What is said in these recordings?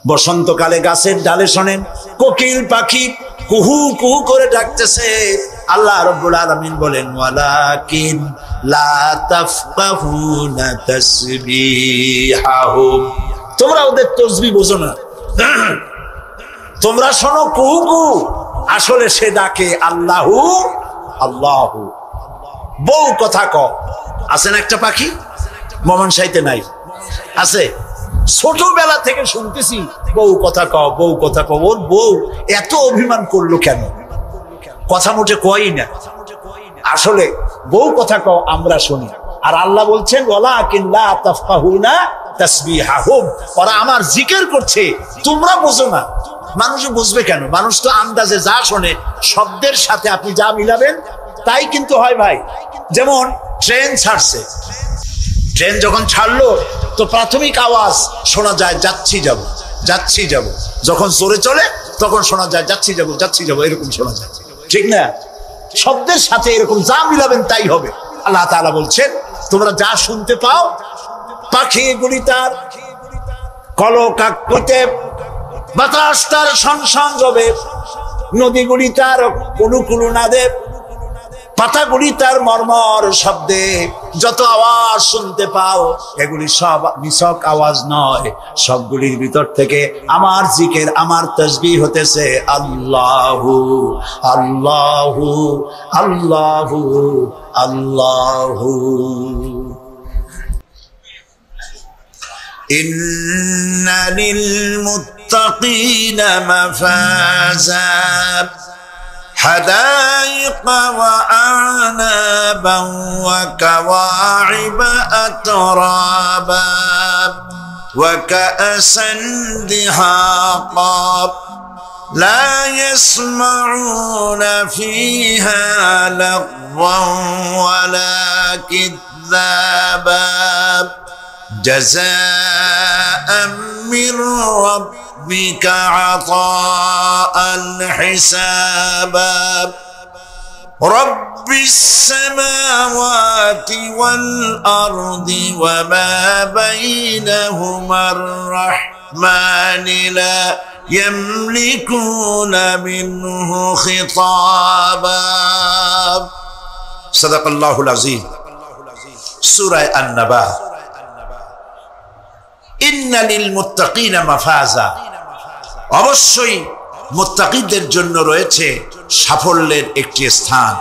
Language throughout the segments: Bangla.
বসন্তকালে গাছের ডালে শোনেন কোকিল পাখি কুহু কুহু করে ডাকতেছে। আল্লাহ রাব্বুল আলামিন বলেন ওয়ালাকিন লা তাফকাহুনা তাসবিহাহুম, তোমরা ওদের তাসবিহ বোঝো না, তোমরা শোনো কুহু কুহু, আসলে সে ডাকে আল্লাহু আল্লাহু। বউ কথা ক আছেন একটা পাখি মমন সাইতে নাই আছে, ছোটবেলা থেকে শুনতেছি বউ কথা কও বউ কথা কও। ওর বউ এত অভিমান করলো কেন? কথা মোটে কই না, আসলে বউ কথা কও আমরা শুনি। আর আল্লাহ বলছেন ওয়ালাকিন লা তাফকাহুনা তাসবিহাহুম, ওরা আমার জিকির করছে তোমরা বোঝো না। মানুষ বুঝবে কেন? মানুষ তো আন্দাজে যা শোনে শব্দের সাথে আপনি যা মিলাবেন তাই কিন্তু হয় ভাই। যেমন ট্রেন ছাড়ছে, ট্রেন যখন ছাড়লো তো প্রাথমিক আওয়াজ শোনা যায় যাচ্ছি যাব যাচ্ছি যাব, যখন জোরে চলে তখন শোনা যায় যাচ্ছি যাব যাচ্ছি যাব, এরকম শোনা যায়, ঠিক না? শব্দের সাথে এরকম যা মিলাবেন তাই হবে। আল্লাহ তাআলা বলছেন তোমরা যা শুনতে পাও, পাখিগুলি তার কলকাকলিতে, বাতাস তার শনশন রবে, নদীগুলি তার কুলুকুলু নাদে, পাতাগুলি তার মর্মর শব্দে, যত আওয়াজ শুনতে পাও এগুলি সব নিছক আওয়াজ নয়, সবগুলির ভিতর থেকে আমার জিকির আমার তাসবিহ হতেছে আল্লাহু আল্লাহু আল্লাহু আল্লাহু। ইন্না লিল মুত্তাকিনা মাফাজা حدائق وأعنابا وكواعب أترابا وكأسا دحاقا لا يسمعون فيها لغوا ولا كذابا جزاء من ربك عطاء حسابا رب السماوات والأرض وما بينهما الرحمن لا يملكون منه خطابا صدق الله العظيم سورة النبأ ইন্না লিল মুত্তাকিনা মাফাজা, অবশ্যই মুত্তাকিদের জন্য রয়েছে সাফল্যের একটি স্থান।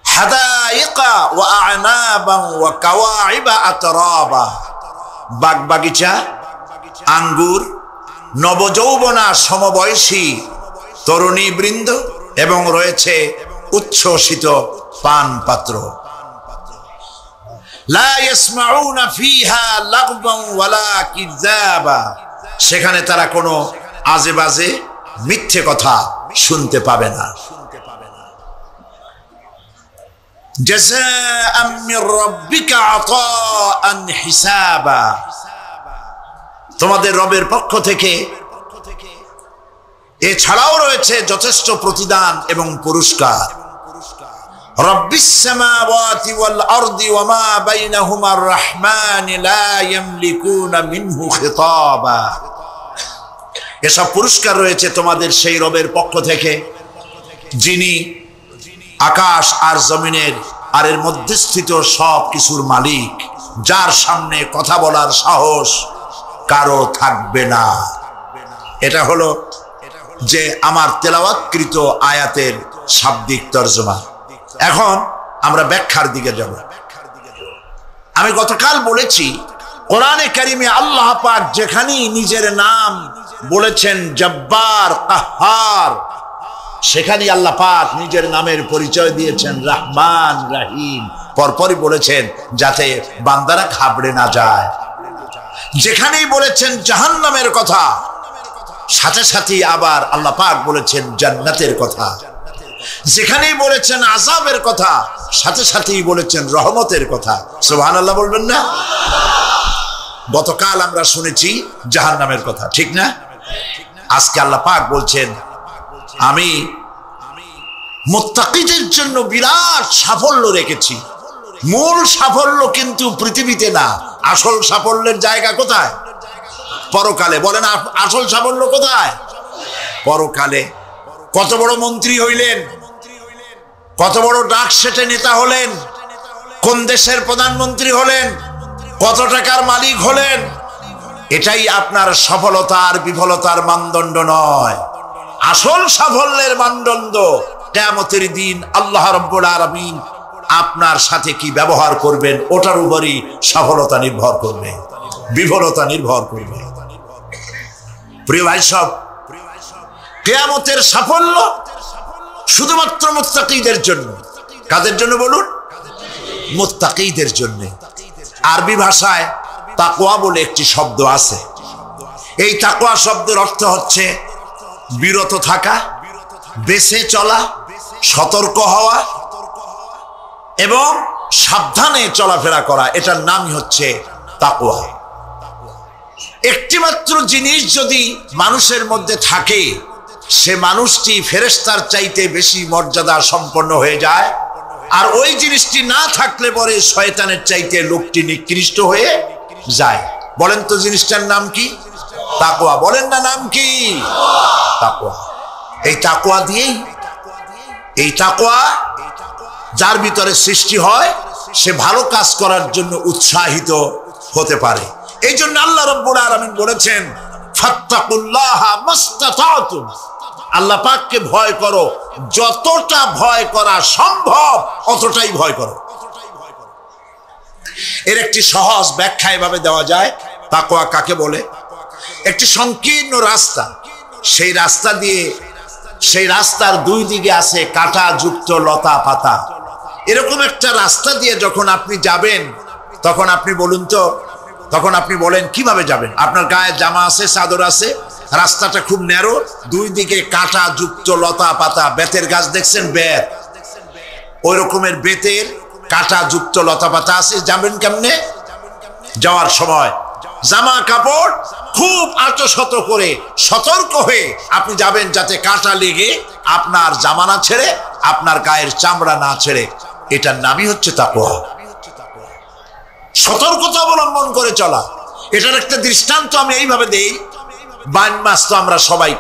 হাদাইকা ওয়া আ'নাবা ওয়া কাওয়াইবা আতরাবা, বাগবাগিচা, আঙ্গুর, নবযৌবনা সমবয়সী তরুণী বৃন্দ এবং রয়েছে উচ্ছ্বসিত পান পাত্র। লা ইয়াসমাউনা ফিহা লাগবান ওয়ালা কিযাবা, সেখানে তারা কোনো আজে বাজে মিথ্যে কথা শুনতে পাবে না। জাযাআম মির রাব্বিকা আতাআন হিসাবা, তোমাদের রবের পক্ষ থেকে এছাড়াও রয়েছে যথেষ্ট প্রতিদান এবং পুরস্কার। রব্বিস সামাওয়াতি ওয়াল আরদি ওয়া মা বাইনাহুমার রাহমান লা ইয়ামলিকুনা মিনহু খিতাবা, এসব পুরস্কার রয়েছে তোমাদের সেই রবের পক্ষ থেকে যিনি আকাশ আর জমিনের আর এর মধ্যস্থিত সব কিছুর মালিক, যার সামনে কথা বলার সাহস কারো থাকবে না। এটা হলো যে আমার তেলাওয়াতকৃত আয়াতের শাব্দিক তরজমা। এখন আমরা ব্যাখ্যার দিকে যাব। আমি গতকাল বলেছি কোরআনে কারিমে আল্লাহ পাক যেখানেই নিজের নাম বলেছেন জব্বার কাহ্হার, সেখানেই আল্লাহ পাক নিজের নামের পরিচয় দিয়েছেন রহমান রহিম, পরপরই বলেছেন যাতে বান্দারা ঘাবড়ে না যায়। যেখানেই বলেছেন জাহান্নামের কথা, সাথে সাথে আবার আল্লাহ পাক বলেছেন জান্নাতের কথা। যেখানেই বলেছেন আযাবের কথা, সাথে সাথেই বলেছেন রহমতের কথা। সুবহানাল্লাহ বলবেন না? গতকাল আমরা শুনেছি জাহান্নামের কথা, ঠিক না? আজকে আল্লাহ পাক বলছেন আমি মুত্তাকিদের জন্য বিরাট সাফল্য রেখেছি। মূল সাফল্য কিন্তু পৃথিবীতে না, আসল সাফল্যের জায়গা কোথায়? পরকালে। বলেন আসল সাফল্য কোথায়? পরকালে। কত বড় মন্ত্রী হইলেন, কত বড় ডাক সেটে নেতা হলেন, কোন দেশের প্রধানমন্ত্রী হলেন, কত টাকার মালিক হলেন, এটাই আপনার সফলতার বিফলতার মানদণ্ড নয়। আসল সাফল্যের মানদণ্ড কিয়ামতের দিন আল্লাহ রাব্বুল আলামিন আপনার সাথে কি ব্যবহার করবেন, ওটার উপরই সফলতা নির্ভর করবে, বিফলতা নির্ভর করবে। প্রিয় ভাই সব, কিয়ামতের সাফল্য শুধুমাত্র মুত্তাকিদের জন্য। কাদের জন্য বলুন? মুত্তাকিদের জন্য। আরবি ভাষায় তাকওয়া বলে একটি শব্দ আছে। এই তাকওয়া শব্দের অর্থ হচ্ছে বিরত থাকা, বেঁচে চলা, সতর্ক হওয়া এবং সাবধানে চলাফেরা করা। এটার নামই হচ্ছে তাকওয়া। একটিমাত্র জিনিস যদি মানুষের মধ্যে থাকে, সে মানুষটি ফেরেশতার চাইতে বেশি মর্যাদা সম্পন্ন হয়ে যায়। আর ওই জিনিসটি না থাকলে পরে শয়তানের চাইতে লোকটি নিকৃষ্ট হয়ে যায়। বলেন তো জিনিসটার নাম কি? তাকওয়া। বলেন না নাম কি? তাকওয়া। এই তাকওয়া দিয়েই, এই তাকওয়া যার ভিতরে সৃষ্টি হয়, সে ভালো কাজ করার জন্য উৎসাহিত হতে পারে। এই জন্য আল্লাহ রাব্বুল আলামিন বলেছেন, ফাত্তাকুল্লাহা মাস্তাতাতুম। আল্লাহ পাককে ভয় করো, যতটা ভয় করা সম্ভব অতটাই ভয় করো। এর একটি সহজ ব্যাখ্যা এভাবে দেওয়া যায়, তাকওয়া কাকে বলে? একটি সংকীর্ণ রাস্তা, সেই রাস্তা দিয়ে, সেই রাস্তার দুই দিকে আছে কাঁটা যুক্ত লতা পাতা। এরকম একটা রাস্তা দিয়ে যখন আপনি যাবেন, তখন আপনি বলুন তো, তখন আপনি বলেন কিভাবে যাবেন? আপনার গায়ে জামা আছে, চাদর আছে, রাস্তাটা খুব ন্যারো, দুই দিকে কাঁটা যুক্ত লতা পাতা। বেতের গাছ দেখছেন? বেত, ওই রকমের বেতের কাঁটা যুক্ত লতা পাতা আছে। যাবেন কেমনে? যাওয়ার সময় জামা কাপড় খুব আঁটশত করে সতর্ক হয়ে আপনি যাবেন, যাতে কাঁটা লেগে আপনার জামা না ছেড়ে, আপনার গায়ের চামড়া না ছেড়ে। এটার নামই হচ্ছে তাকওয়া। সতর্কতা অবলম্বন করে চলা। এটার একটা দৃষ্টান্ত আমি এইভাবে দেই। বাইন মাছ তো আমরা সবাই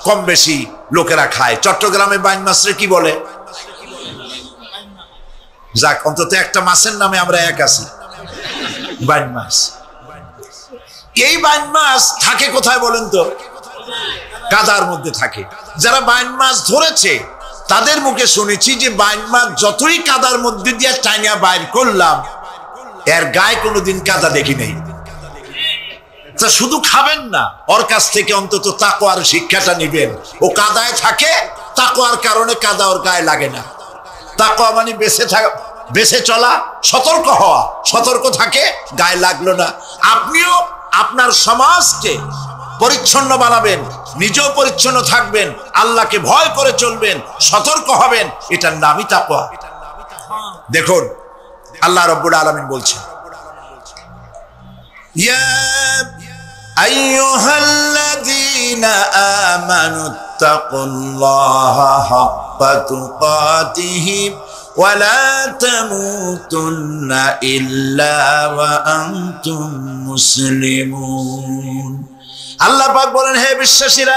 কম বেশি লোকেরা খায়। চট্টগ্রামে বাইন মাছরে কি বলে? যাক, অন্তত একটা মাছের নামে আমরা এক আছি, বাইন মাছ। এই বাইন মাছ থাকে কোথায় বলেন তো? কাদার মধ্যে থাকে। যারা বাইন মাছ ধরেছে তাদের মুখে শুনেছি যে বাইন মাছ যতই কাদার মধ্যে দিয়ে টাইনা বাইর করলাম, এর গায়ে কোনোদিন কাদা দেখি নাই। তা শুধু খাবেন না, ওর কাছ থেকে অন্তত তাকওয়ার শিক্ষাটা নিবেন। ও কাদায় থাকে, তাকওয়ার কারণে কাদা ওর গায়ে লাগে না। তাকওয়া মানে বেঁচে থাকা, বেঁচে চলা, সতর্ক হওয়া। সতর্ক থাকে, গায়ে লাগলো না। আপনিও আপনার সমাজকে পরিচ্ছন্ন বানাবেন, নিজেও পরিচ্ছন্ন থাকবেন, আল্লাহকে ভয় করে চলবেন, সতর্ক হবেন। এটার নামই তাকওয়া। দেখুন আল্লাহ রাব্বুল আলামিন বলছেন, ইয়া আইয়ুহাল্লাযীনা আমানুত্তাকুল্লাহা হাক্কা তুকাতিহি ওয়া লা তামুতুন্না ইল্লা ওয়া আনতুম মুসলিমুন। আল্লাহ পাক বলেন, হে বিশ্বাসীরা,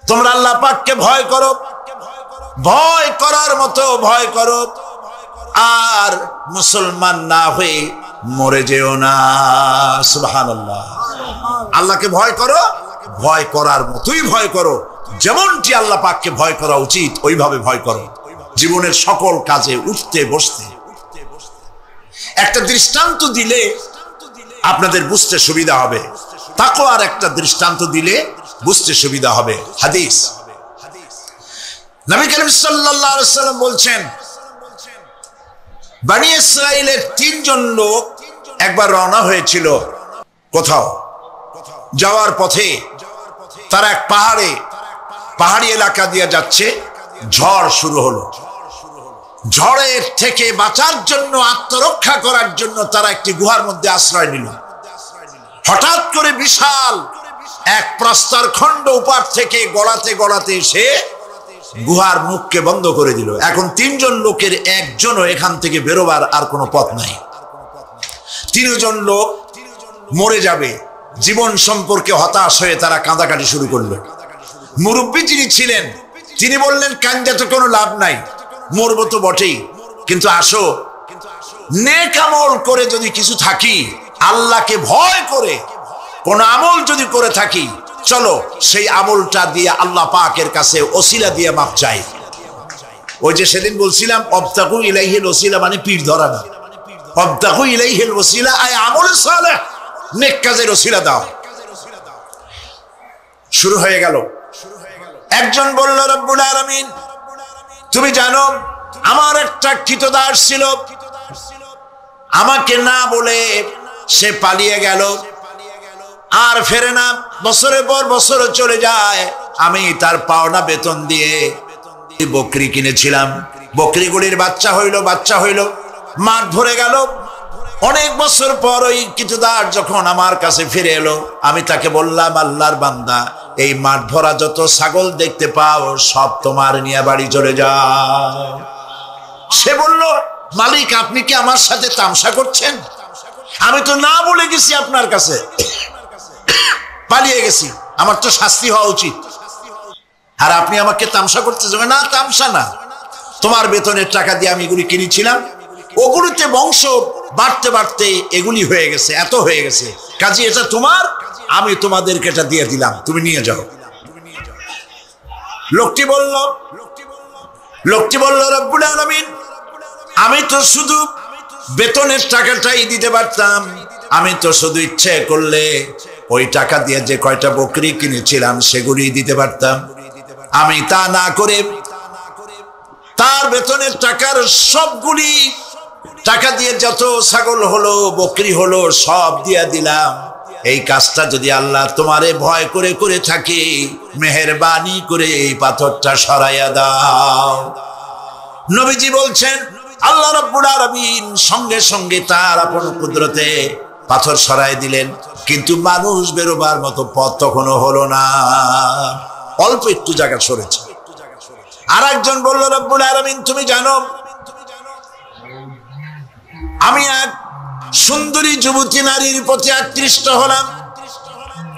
তোমরা আল্লাহ পাককে ভয় করো, ভয় করার মতো ভয় করো, আর মুসলমান না হয়ে মরে যেও না। সুবহানাল্লাহ। আল্লাহকে ভয় করো, ভয় করার মতোই ভয় করো। যেমনটি আল্লাহ পাককে ভয় করা উচিত ওইভাবে ভয় করো, জীবনের সকল কাজে উঠতে বসতে। একটা দৃষ্টান্ত দিলে আপনাদের বুঝতে সুবিধা হবে। তাকওয়ার একটা দৃষ্টান্ত দিলে বুঝতে সুবিধা হবে। হাদিস, নবী করিম সাল্লাল্লাহু আলাইহি ওয়াসাল্লাম বলছেন, বনি ইসরাইলের 3 জন লোক একবার রওনা হয়েছিল কোথাও। যাওয়ার পথে তারা এক পাহাড়ি এলাকা দিয়ে যাচ্ছে। ঝড় শুরু হলো। ঝড়ের থেকে বাঁচার জন্য, আত্মরক্ষা করার জন্য তারা একটি গুহার মধ্যে আশ্রয় নিল। হঠাৎ করে বিশাল এক প্রস্তর খণ্ড উপর থেকে গড়াতে গড়াতে এসে গুহার মুখকে বন্ধ করে দিল। এখন 3 জন লোকের একজনও এখান থেকে বেরোবার আর কোনো পথ নাই। 3 জন লোক মরে যাবে, জীবন সম্পর্কে হতাশ হয়ে তারা কাঁদাকাটি শুরু করলো। মুরব্বী যিনি ছিলেন তিনি বললেন, কান্দে তো কোনো লাভ নাই, মরবো তো বটেই, কিন্তু আসো নেক আমল করে যদি কিছু থাকি, আল্লাহকে ভয় করে কোন আমল যদি করে থাকি, চলো সেই আমলটা দিয়ে আল্লাহ পাকের কাছে ওসিলা দিয়ে মাপ চাই। ওই যে সেদিন বলছিলাম, অবতাকু ইলাইহিল ওসিলা মানে পীর ধরা না, অবতাকু ইলাইহিল ওসিলা আয় আমলে সালেহ, নেক কাজের ওসিলা দাও। শুরু হয়ে গেল। একজন বলল, রব্বুল আলামিন তুমি জানো আমার একটা কৃতদাস ছিল, আমাকে না বলে সে পালিয়ে গেল, আর ফেরে না, বছরের পর বছর চলে যায়। আমি তার পাওনা বেতন দিয়ে বকরি কিনেছিলাম, বকরিগুলির বাচ্চা হইল, মাঠ ভরে গেল। অনেক বছর পর ওই কৃতদাস যখন আমার কাছে ফিরে এলো, আমি তাকে বললাম, আল্লাহর বান্দা, এই মাঠ ভরা যত ছাগল দেখতে পাও সব তোমার নিয়ে বাড়ি চলে যাও। সে বলল, মালিক আপনি কি আমার সাথে তামসা করছেন? আমি তো না বলে গেছি আপনার কাছে, পালিয়ে গেছি, আমার তো শাস্তি হওয়া উচিত, আর আপনি আমাকে তামসা করতেছেন। না, তামসা না, তোমার বেতনের টাকা দিয়ে আমি এগুলি কিনেছিলাম, ওগুলিতে বংশ বাড়তে বাড়তে এগুলি হয়ে গেছে, এত হয়ে গেছে, কাজে এটা তোমার, আমি তোমাদেরকে এটা দিয়ে দিলাম, তুমি নিয়ে যাও। লোকটি বলল, রব্বুল আলামিন আমি তো শুধু বেতনের টাকাটাই দিতে পারতাম, আমি তো শুধু ইচ্ছে করলে ওই টাকা দিয়ে যে কয়টা বকরি কিনেছিলাম সেগুলি দিতে পারতাম। আমি তা না করে তার বেতনের টাকার সবগুলি টাকা দিয়ে যত ছাগল হলো, বকরি হলো, সব দিয়ে দিলাম। এই কাজটা যদি আল্লাহ তোমারে ভয় করে করে থাকি, মেহেরবানি করে এই পাথরটা সরাইয়া দাও। নবীজি বলছেন, আল্লাহ রাব্বুল আলামিন সঙ্গে সঙ্গে তার আপন কুদরতে পাথর সরাই দিলেন, কিন্তু মানুষ বেরোবার মতো পথ তখনও হলো না, অল্প একটু জায়গা সরেছে। আর একজন বলল, রব্বুল আলামিন তুমি জানো আমি এক সুন্দরী যুবতী নারীর প্রতি আকৃষ্ট হলাম,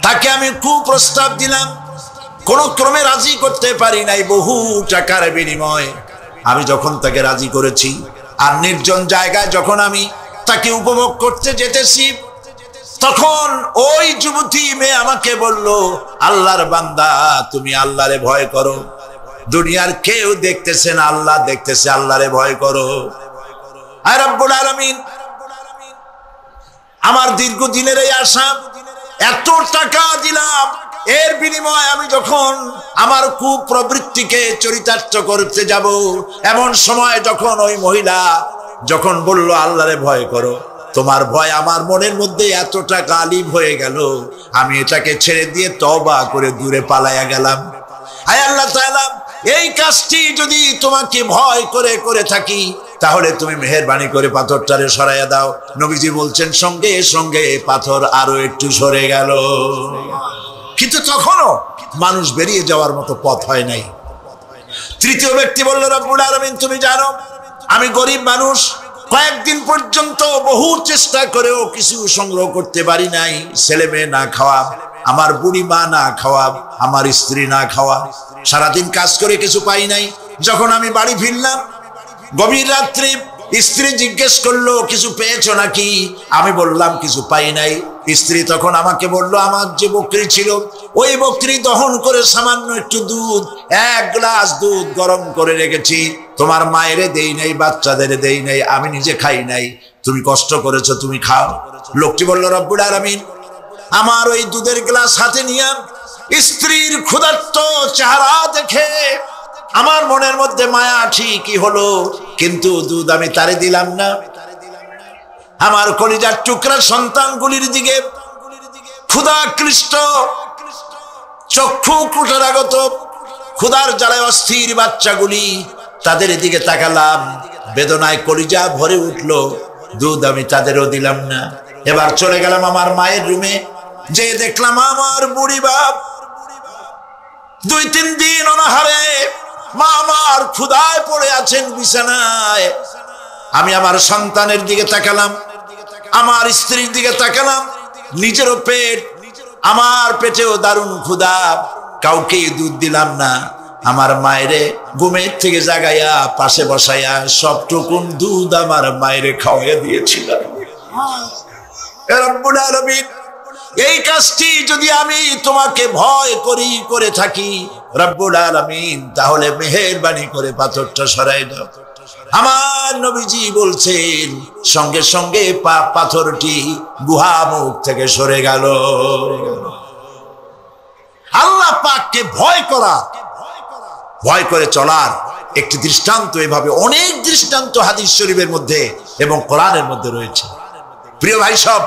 তাকে আমি কুপ্রস্তাব দিলাম, কোন ক্রমে রাজি করতে পারি নাই, বহু টাকার বিনিময়ে আমি যখন তাকে রাজি করেছি, আর নির্জন জায়গায় যখন আমি তাকে উপভোগ করতে যেতেছি, তখন ওই যুবতী মেয়ে আমাকে বলল, আল্লাহর বান্দা তুমি আল্লাহরে ভয় করো, দুনিয়ার কেউ দেখতেছে না, আল্লাহ দেখতেছে, আল্লাহরে ভয় করো। আর রব্বুল আলামিন আমার দীর্ঘদিনের এই আশা, এত টাকা দিলাম, এর বিনিময়ে আমি যখন আমার কুপ্রবৃত্তিকে চরিতার্থ করতে যাব, এমন সময় যখন ওই মহিলা যখন বলল আল্লাহরে ভয় করো, তোমার ভয় আমার মনের মধ্যে এতটা গালিব হয়ে গেল, আমি এটাকে ছেড়ে দিয়ে তওবা করে দূরে পালাইয়া গেলাম। আয় আল্লাহ তাআলা, এই কাজটি যদি তোমাকে ভয় করে করে থাকি, তাহলে তুমি মেহেরবানি করে পাথরটারে সরাইয়া দাও। নবীজি বলছেন, সঙ্গে সঙ্গে পাথর আরো একটু সরে গেল, কিন্তু তখনও মানুষ বেরিয়ে যাওয়ার মতো পথ হয় নাই। তৃতীয় ব্যক্তি বলল, রব্বুল আলামিন তুমি জানো আমি গরিব মানুষ, কয়েকদিন পর্যন্ত বহু চেষ্টা করেও কিছু সংগ্রহ করতে পারি নাই, ছেলে মেয়ে না খাওয়া, আমার বুড়ি মা না খাওয়া, আমার স্ত্রী না খাওয়া, সারাদিন কাজ করে কিছু পাই নাই। যখন আমি বাড়ি ফিরলাম গভীর রাত্রে, স্ত্রী জিজ্ঞেস করলো কিছু পেয়েছো নাকি, আমি বললাম কিছু পাই নাই। স্ত্রী তখন আমাকে বলল, আমার যে বকরি ছিল ওই বকরি দহন করে সামান্য একটু দুধ, এক গ্লাস দুধ গরম করে রেখেছি, তোমার মায়েরে দেই নাই, বাচ্চাদের দেই নাই, আমি নিজে খাই নাই, তুমি কষ্ট করেছো, তুমি খাও। লোকটি বলল, রব্বুল আলামিন আমার ওই দুধের গ্লাস হাতে নিয়ে স্ত্রীর ক্ষুধার্ত চেহারা দেখে আমার মনের মধ্যে মায়া ঠিকই হলো, কিন্তু দুধ আমি তারে দিলাম না। আমার কলিজার টুকরা সন্তানগুলির দিকে ক্ষুধাকৃষ্ট চক্ষু কুটরাগত ক্ষুধার জ্বালায় অস্থির বাচ্চাগুলি, তাদের দিকে তাকালাম, বেদনায় কলিজা ভরে উঠলো, দুধ আমি তাদেরও দিলাম না। এবার চলে গেলাম আমার মায়ের রুমে, যে দেখলাম আমার বুড়ি বাপ 2-3 দিন অনাহারে, মা আমার ক্ষুধায় পড়ে আছেন বিছানায়। আমি আমার সন্তানের দিকে তাকালাম, আমার স্ত্রীর দিকে তাকালাম, নিজেরও পেট আমার পেটেও দারুণ ক্ষুধা, কাউকে দুধ দিলাম না, আমার মায়েরে ঘুমের থেকে জাগাইয়া পাশে বসাইয়া সবটুকুন দুধ আমার মায়েরে খাওয়াইয়া দিয়েছিলাম। রব্বুল আলামিন, এই কাজটি যদি আমি তোমাকে ভয় করি করে থাকি রব্বুল আলামিন, তাহলে মেহেরবানি করে পাথরটা সরাই দাও। আমার নবীজি বলছেন সঙ্গে সঙ্গে পাথরটি গুহা মুখ থেকে সরে গেল। আল্লাহ পাককে ভয় করা, ভয় করে চলার একটি দৃষ্টান্ত, এভাবে অনেক দৃষ্টান্ত হাদিস শরীফের মধ্যে এবং কোরআনের মধ্যে রয়েছে। প্রিয় ভাই সব,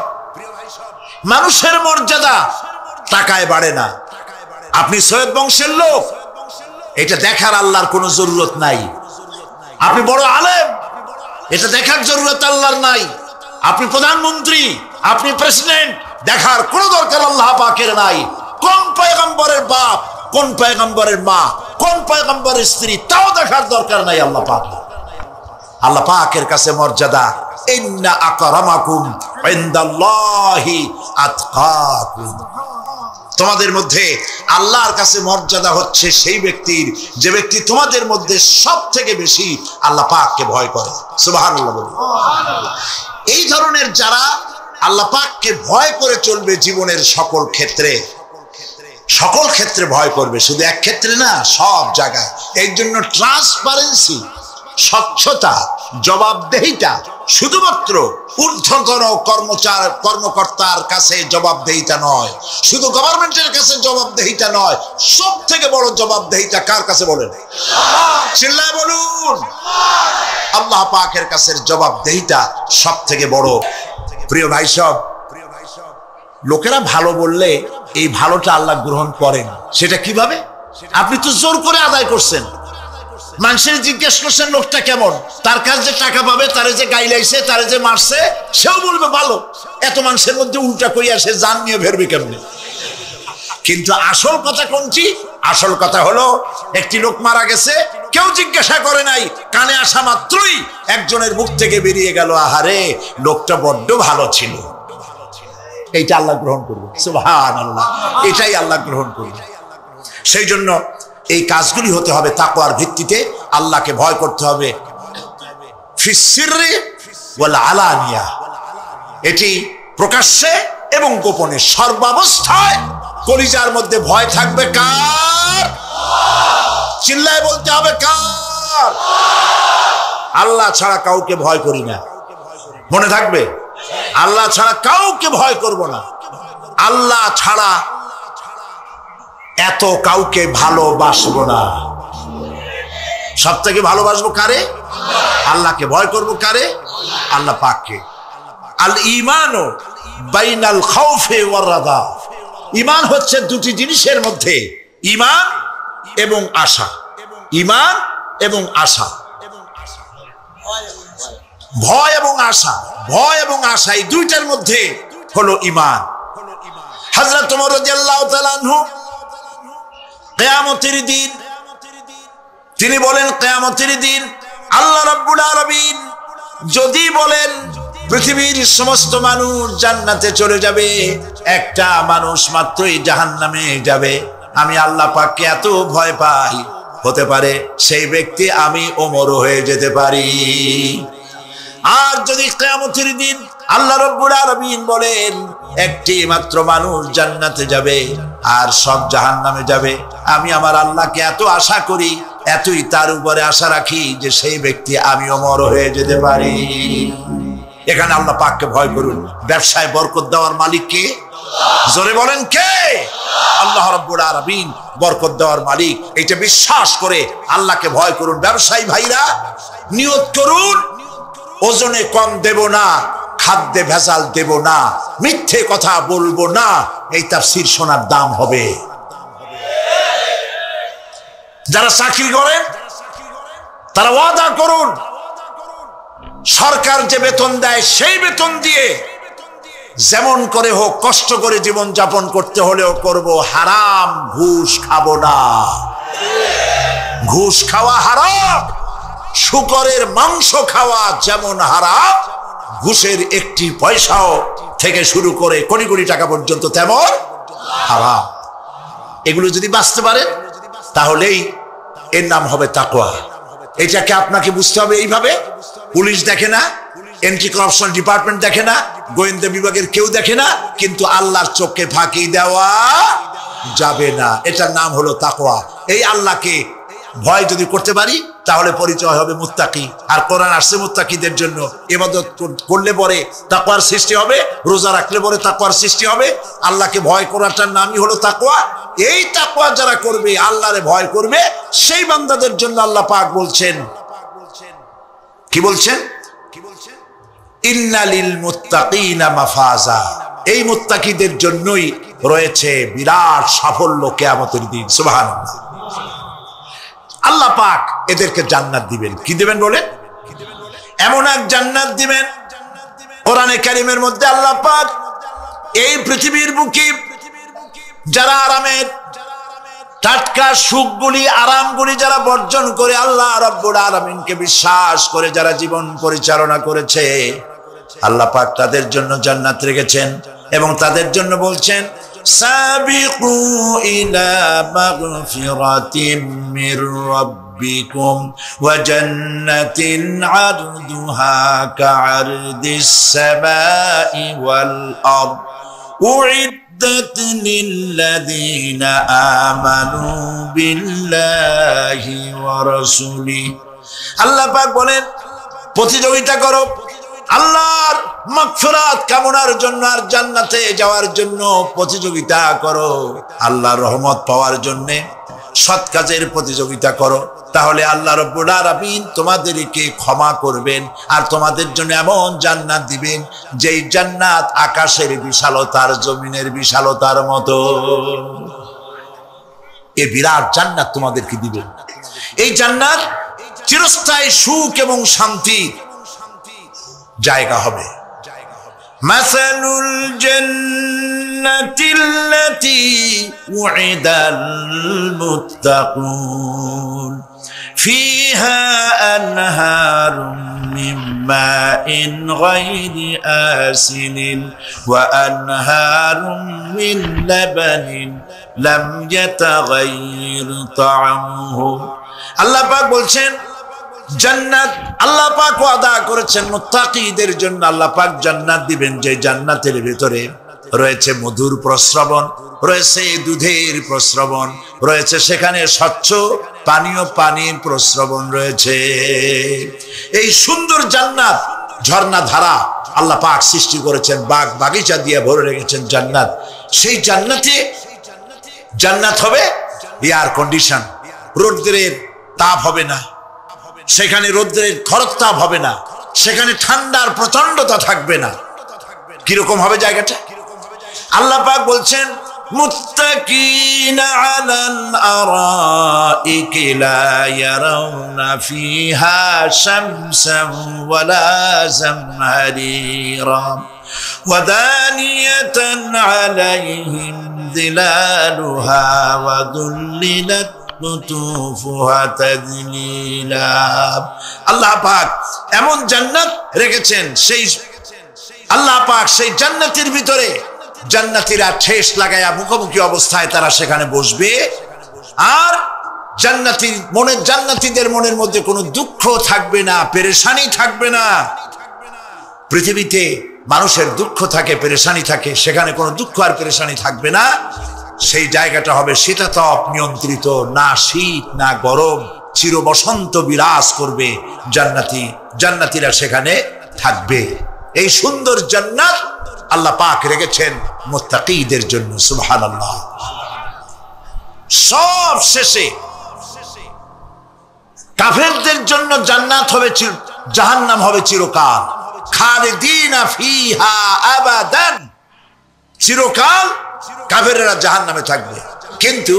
মানুষের মর্যাদা টাকায় বাড়ে না। আপনি সৈয়দ বংশের লোক, এটা দেখার আল্লাহর কোনো জরুরত নাই। আপনি বড় আলেম, এটা দেখার জরুরত আল্লাহর নাই। আপনি প্রধানমন্ত্রী, আপনি প্রেসিডেন্ট, দেখার কোনো দরকার আল্লাহ পাকের নাই। কোন পয়গম্বরের বাপ, কোন পয়গম্বরের মা, কোন পয়গম্বরের স্ত্রী, তাও দেখার দরকার নাই আল্লাহ পাক। আল্লাহ পাকের কাছে মর্যাদা, ইন্না আকরামাকুম ইনদাল্লাহি আতকাকুম। তোমাদের মধ্যে আল্লাহর কাছে মর্যাদা হচ্ছে সেই ব্যক্তির, যে ব্যক্তি তোমাদের মধ্যে সব থেকে বেশি আল্লাহ পাককে ভয় করে। সুবহানাল্লাহ বলুন। এই ধরনের যারা আল্লাহ পাককে ভয় করে চলবে জীবনের সকল ক্ষেত্রে, সকল ক্ষেত্রে ভয় করবে, শুধু এক ক্ষেত্রে না, সব জায়গায়। এই জন্য ট্রান্সপারেন্সি, স্বচ্ছতা, জবাবদেহিতা, শুধুমাত্র ঊর্ধ্বতন কর্মকর্তার কাছে জবাবদেহিতা নয়, শুধু গভর্নমেন্টের কাছে জবাবদেহিতা নয়, সব থেকে বড় জবাবদেহিতা কার কাছে বলেন? চিল্লায় বলুন। আল্লাহ পাকের কাছে জবাবদেহিতা সব থেকে বড়। প্রিয় ভাই সব, লোকেরা ভালো বললে এই ভালোটা আল্লাহ গ্রহণ করেন। সেটা কিভাবে? আপনি তো জোর করে আদায় করছেন। মানুষের জিজ্ঞেস করছেন লোকটা কেমন, তার কাছে যে টাকা পাবে, তারে যে গাইলাইছে, তারে যে মারছে, সেও বলবে ভালো। এত মানুষের মধ্যে উল্টা করিয়া সে জান নিয়ে ফেরবে কেমনে? কিন্তু আসল কথা কোনটি? আসল কথা হলো, একটি লোক মারা গেছে, কেউ জিজ্ঞাসা করে নাই, কানে আসা মাত্রই একজনের মুখ থেকে বেরিয়ে গেল, আহারে লোকটা বড্ড ভালো ছিল। এইটা আল্লাহ গ্রহণ করবে। সুবহানাল্লাহ, এটাই আল্লাহ গ্রহণ করবে। সেই জন্য এই কাজগুলি হতে হবে তাকওয়ার ভিত্তিতে। আল্লাহকে ভয় করতে হবে ফিস সিররি ওয়াল আলানিয়া, এটি প্রকাশ্যে এবং গোপনে, সর্বাবস্থায় কলিজার মধ্যে ভয় থাকবে কার? চিল্লায় বলতে হবে কার? আল্লাহ ছাড়া কাউকে ভয় করি না, মনে থাকবে। আল্লাহ ছাড়া কাউকে ভয় করব না। আল্লাহ ছাড়া এত কাউকে ভালোবাসবো না। সব থেকে ভালোবাসবো কারে? আল্লাহকে। ভয় করবো কারে? আল্লাহ পাককে। আল ঈমানু বাইনাল খাউফি ওয়ার রাজা। ঈমান হচ্ছে দুটি জিনিসের মধ্যে, ঈমান এবং আশা। ঈমান এবং আশা, ভয় এবং আশা, ভয় এবং আশা, এই দুইটার মধ্যে হলো ঈমান। হযরত ওমর রাদিয়াল্লাহু তাআলা আনহু কিয়ামতের দিন তিনি বলেন, কিয়ামতের দিন আল্লাহ রাব্বুল আলামিন যদি বলেন পৃথিবীর সমস্ত মানুষ জান্নাতে চলে যাবে, একটা মানুষ মাত্রই জাহান্নামে যাবে, আমি আল্লাহ পাককে এত ভয় পাই, হতে পারে সেই ব্যক্তি আমি ওমর হয়ে যেতে পারি। আর যদি কিয়ামতের দিন আল্লাহ রাব্বুল আলামিন বলেন একটি মাত্র মানুষ জান্নাতে যাবে আর সব জাহান্নামে যাবে, আমি আমার আল্লাহকে এত আশা করি, এতই তার উপরে আশা রাখি যে সেই ব্যক্তি আমি ওমর হয়ে যেতে পারি। এখানে আল্লাহ পাককে ভয় করুন। ব্যবসায় বরকত দেওয়ার মালিক কে? জোরে বলেন কে? আল্লাহ রাব্বুল আলামিন বরকত দেওয়ার মালিক। এটা বিশ্বাস করে আল্লাহকে ভয় করুন। ব্যবসায়ী ভাইরা নিয়ত করুন, ওজনে কম দেব না, খাদ্যে ভেজাল দেব না, মিথ্যে কথা বলবো না, এই তাফসীর শোনার দাম হবে। যারা চাকরি করেন তারা ওয়াদা করুন, সরকার যে বেতন দেয় সেই বেতন দিয়ে যেমন করে হোক কষ্ট করে জীবন যাপন করতে হলেও করব, হারাম ঘুষ খাবো না। ঘুষ খাওয়া হারাম, শূকরের মাংস খাওয়া যেমন হারাম, ঘুষের একটি পয়সাও থেকে শুরু করে কোটি কোটি টাকা পর্যন্ত তেমন হারাম। এগুলো যদি বাঁচতে পারেন তাহলেই এর নাম হবে তাকওয়া। এটাকে আপনাকে বুঝতে হবে এইভাবে। পুলিশ দেখে না, এন্টি করাপশন ডিপার্টমেন্ট দেখে না, গোয়েন্দা বিভাগের কেউ দেখে না, কিন্তু আল্লাহর চোখে ফাঁকি দেওয়া যাবে না। এটার নাম হলো তাকওয়া। এই আল্লাহকে ভয় যদি করতে পারি তাহলে পরিচয় হবে মুত্তাকি। আর কোরআন আসছে মুত্তাকিদের জন্য। ইবাদত করলে পরে তাকওয়ার সৃষ্টি হবে, রোজা রাখলে পরে তাকওয়ার সৃষ্টি হবে। আল্লাহকে ভয় করাটার নামই হলো তাকওয়া। এই তাকওয়া যারা করবে, আল্লাহরে ভয় করবে, সেই বান্দাদের জন্য আল্লাহ পাক বলছেন, কি বলছেন? ইন্নালিল মুত্তাকিনা মাফাজা। এই মুত্তাকিদের জন্যই রয়েছে বিরাট সাফল্য কিয়ামতের দিন। সুবহানাল্লাহ। আল্লাহ পাক এদেরকে জান্নাত দিবেন। কি দিবেন বলে? এমন এক জান্নাত দিবেন, কোরআনে কারীমের মধ্যে আল্লাহ পাক এই পৃথিবীর বুকে যারা আরামের টাটকা সুখগুলি, আরামগুলি যারা বর্জন করে আল্লাহ রাব্বুল আলামিনকে বিশ্বাস করে যারা জীবন পরিচালনা করেছে, আল্লাহ পাক তাদের জন্য জান্নাত রেখেছেন। এবং তাদের জন্য বলছেন, সাবিকু ইলা মাগফিরাতিম মির রাব্বিকুম ওয়া জান্নাতিন আরদুহা কাআরদিস সামাই ওয়াল আরদ উইদ্দাত লিল্লাযিনা আমানু বিল্লাহি ওয়া রাসূলিহি। আল্লাহ পাক বলেন, প্রতিযোগিতা করো আল্লাহর মাগফিরাত কামনার জন্য আর জান্নাতে যাওয়ার জন্য প্রতিযোগিতা করো। আল্লাহর রহমত পাওয়ার জন্য সৎ কাজের প্রতিযোগিতা করো, তাহলে আল্লাহ রাব্বুল আলামিন তোমাদেরকে ক্ষমা করবেন আর তোমাদের জন্য এমন জান্নাত দিবেন যেই জান্নাত আকাশের বিশালতার জমিনের বিশালতার মতো। এই বিরাট জান্নাত তোমাদেরকে দিবেন। এই জান্নাত চিরস্থায়ী সুখ এবং শান্তি জায়গা হবে। মাসালুল জান্নাতিল্লাতী উইদাল মুত্তাকুন ফিহা আনহারুম মিন মাইন গায়রি আসিনিন ওয়া আনহারুম মিন লাবানিন লাম ইয়াতাগায়্যার তা'আমুহু। আল্লাহ পাক বলছেন, জান্নাত আল্লাহ পাক ওয়াদা করেছেন মুত্তাকিদের জন্য। আল্লাহ পাক জান্নাত দিবেন যে জান্নাতের ভিতরে রয়েছে মধুর প্রস্রবণ, রয়েছে দুধের প্রস্রবণ, রয়েছে সেখানে স্বচ্ছ পানীয় পানির প্রস্রবণ রয়েছে। এই সুন্দর জান্নাত, ঝর্ণা ধারা আল্লাহ পাক সৃষ্টি করেছেন, বাগ বাগিচা দিয়ে ভরে রেখেছেন জান্নাত। সেই জান্নাতে জান্নাত হবে এয়ার কন্ডিশন, রৌদ্রের তাপ হবে না সেখানে, রৌদ্রের খরতাপ হবে না সেখানে, ঠান্ডার প্রচন্ডতা থাকবে না। কিরকম হবে জায়গাটা? আল্লাহ পাক বলছেন, মুত্তাকিনা আলাল আরাইকি লা ইয়ারাউনা ফিহা শামসান ওয়ালা জামহারিরা ওয়া দানিয়াতান আলাইহিম যিলালুহা ওয়া দুল্লিলাত আল্লাহ পাক এমন জান্নাত রেখেছেন, সেই আল্লাহ পাক সেই জান্নাতের ভিতরে জান্নাতীরা ঠেস লাগায়া মুখোমুখি অবস্থায় তারা সেখানে বসবে। আর জান্নাতীদের মনের মধ্যে কোনো দুঃখ থাকবে না, পেরেশানি থাকবে না। পৃথিবীতে মানুষের দুঃখ থাকে, পেরেশানি থাকে, সেখানে কোনো দুঃখ আর পেরেশানি থাকবে না। সেই জায়গাটা হবে শীতাতপ নিয়ন্ত্রিত, না শীত না গরম, চির বসন্ত বিরাজ করবে। জান্নাতীরা সেখানে থাকবে। এই সুন্দর জান্নাত আল্লাহ পাক রেখেছেন মুত্তাকিদের জন্য। সুবহানাল্লাহ। সব শেষে কাফেরদের জন্য জান্নাত হবে, জাহান্নাম হবে চিরকাল। খালিদিনা ফিহা আবাদান, চিরকাল কাফেররা জাহান্নামে থাকবে। কিন্তু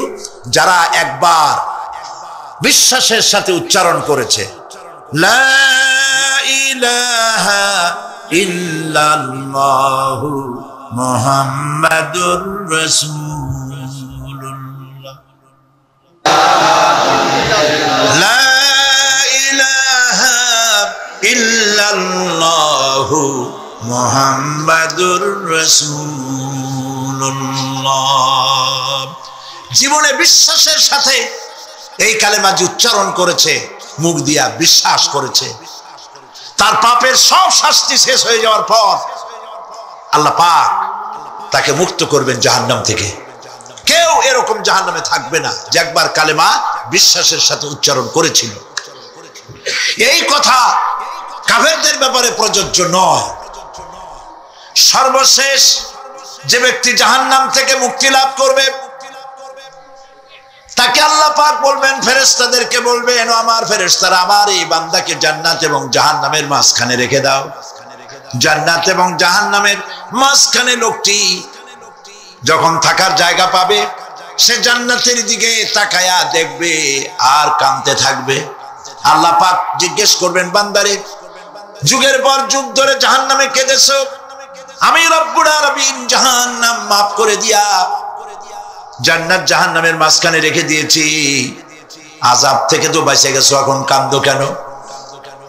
যারা একবার বিশ্বাসের সাথে উচ্চারণ করেছে লা ইলাহা ইল্লাল্লাহু মুহাম্মাদুর রাসূলুল্লাহ, লা ইলাহা ইল্লাল্লাহু মুহাম্মাদুর রাসূলুল্লাহ। জীবনে বিশ্বাসের সাথে এই কালেমাটি উচ্চারণ করেছে, মুখ দিয়া বিশ্বাস করেছে, তার পাপের সব শাস্তি শেষ হয়ে যাওয়ার পর আল্লাহ পাক তাকে মুক্ত করবেন জাহান্নাম থেকে। কেউ এরকম জাহান্নামে থাকবে না যে একবার কালেমা বিশ্বাসের সাথে উচ্চারণ করেছিল। এই কথা কাফেরদের ব্যাপারে প্রযোজ্য নয়। সর্বশেষ যে ব্যক্তি জাহান্নাম থেকে মুক্তি লাভ করবে তাকে আল্লাহ পাক বলবেন, ফেরেশতাদেরকে বলবেন, আমার ফেরেশতারা আমার এই বান্দাকে জান্নাত এবং জাহান্নামের মাঝখানে রেখে দাও। জান্নাত এবং জাহান্নামের মাঝখানে লোকটি যখন থাকার জায়গা পাবে সে জান্নাতের দিকে তাকায়া দেখবে আর কাঁদতে থাকবে। আল্লাহ পাক জিজ্ঞেস করবেন, বান্দারে যুগের পর যুগ ধরে জাহান্নামে কেঁদেছো, আমি রব্বুল আলামিন জাহান্নাম মাফ করে দিয়া জান্নাত জাহান্নামের মাঝখানে রেখে দিয়েছি, আযাব থেকে তো বেঁচে গেছো, এখন কান্দো কেন?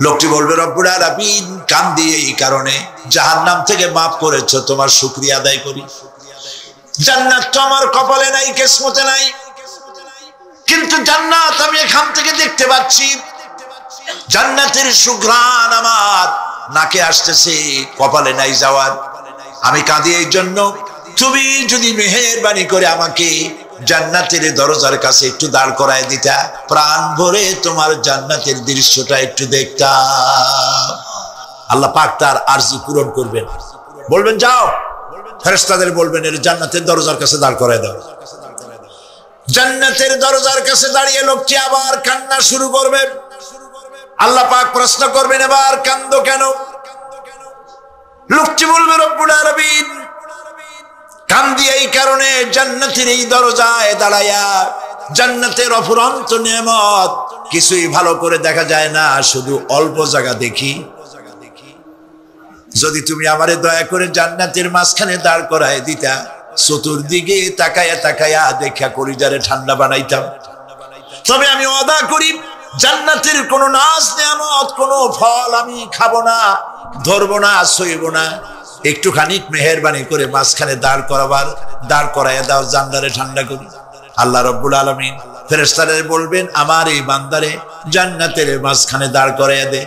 লোকটি বলবে, রব্বুল আলামিন কান্দি এই কারণে, জাহান্নাম থেকে মাফ করেছো, তোমার শুকরিয়া আদায় করি। জান্নাত তো আমার কপালে নাই, কিসমতে নাই, কিন্তু জান্নাত আমি এখান থেকে দেখতে পাচ্ছি, জান্নাতের সুঘ্রাণ আমার নাকে আসতেছে, কপালে নাই যাওয়ার। আমি কাঁদি এই জন্য, তুমি যদি মেহেরবানি করে আমাকে জান্নাতের দরজার কাছে একটু দাঁড় করায় দিতা, প্রাণ ভরে তোমার জান্নাতের দৃশ্যটা একটু দেখতাম। আল্লাহ পাক তার আরজি পূরণ করবেন, বলবেন যাও, ফেরেশতাদের বলবেন এর জান্নাতের দরজার কাছে দাঁড় করায় দাও। জান্নাতের দরজার কাছে দাঁড়িয়ে লোকটি আবার কান্না শুরু করবে। আল্লাহ পাক প্রশ্ন করবেন, এবার কান্দো কেন? লোকটি বলবে, রব্বুল আলামিন কান্দি এই কারণে, জান্নাতের এই দরজায় দাঁড়ায়া জান্নাতের অফুরন্ত নিয়ামত কিছুই ভালো করে দেখা যায় না, শুধু অল্প জায়গা দেখি। যদি তুমি আমারে দয়া করে জান্নাতের মাঝখানে দাঁড় করায় দিতা, চতুর্দিকে তাকায়া তাকায়া দেখা কলিজারে ঠান্ডা বানাইতাম। তবে আমি ওয়াদা করি, জান্নাতের কোন নাজ নিয়ামত, কোন ফল আমি খাবো না, ধরবো না, সইব না। একটুখানি মেহেরবানি করে মাঝখানে দাঁড় করাইয়া দাও, জান্নারে ঠান্ডা করি। আল্লাহ রব্বুল আলামিন ফেরেশতাদের বলবেন, আমার এই বান্দারে জান্নাতের মাঝখানে দাঁড় করাইয়া দে।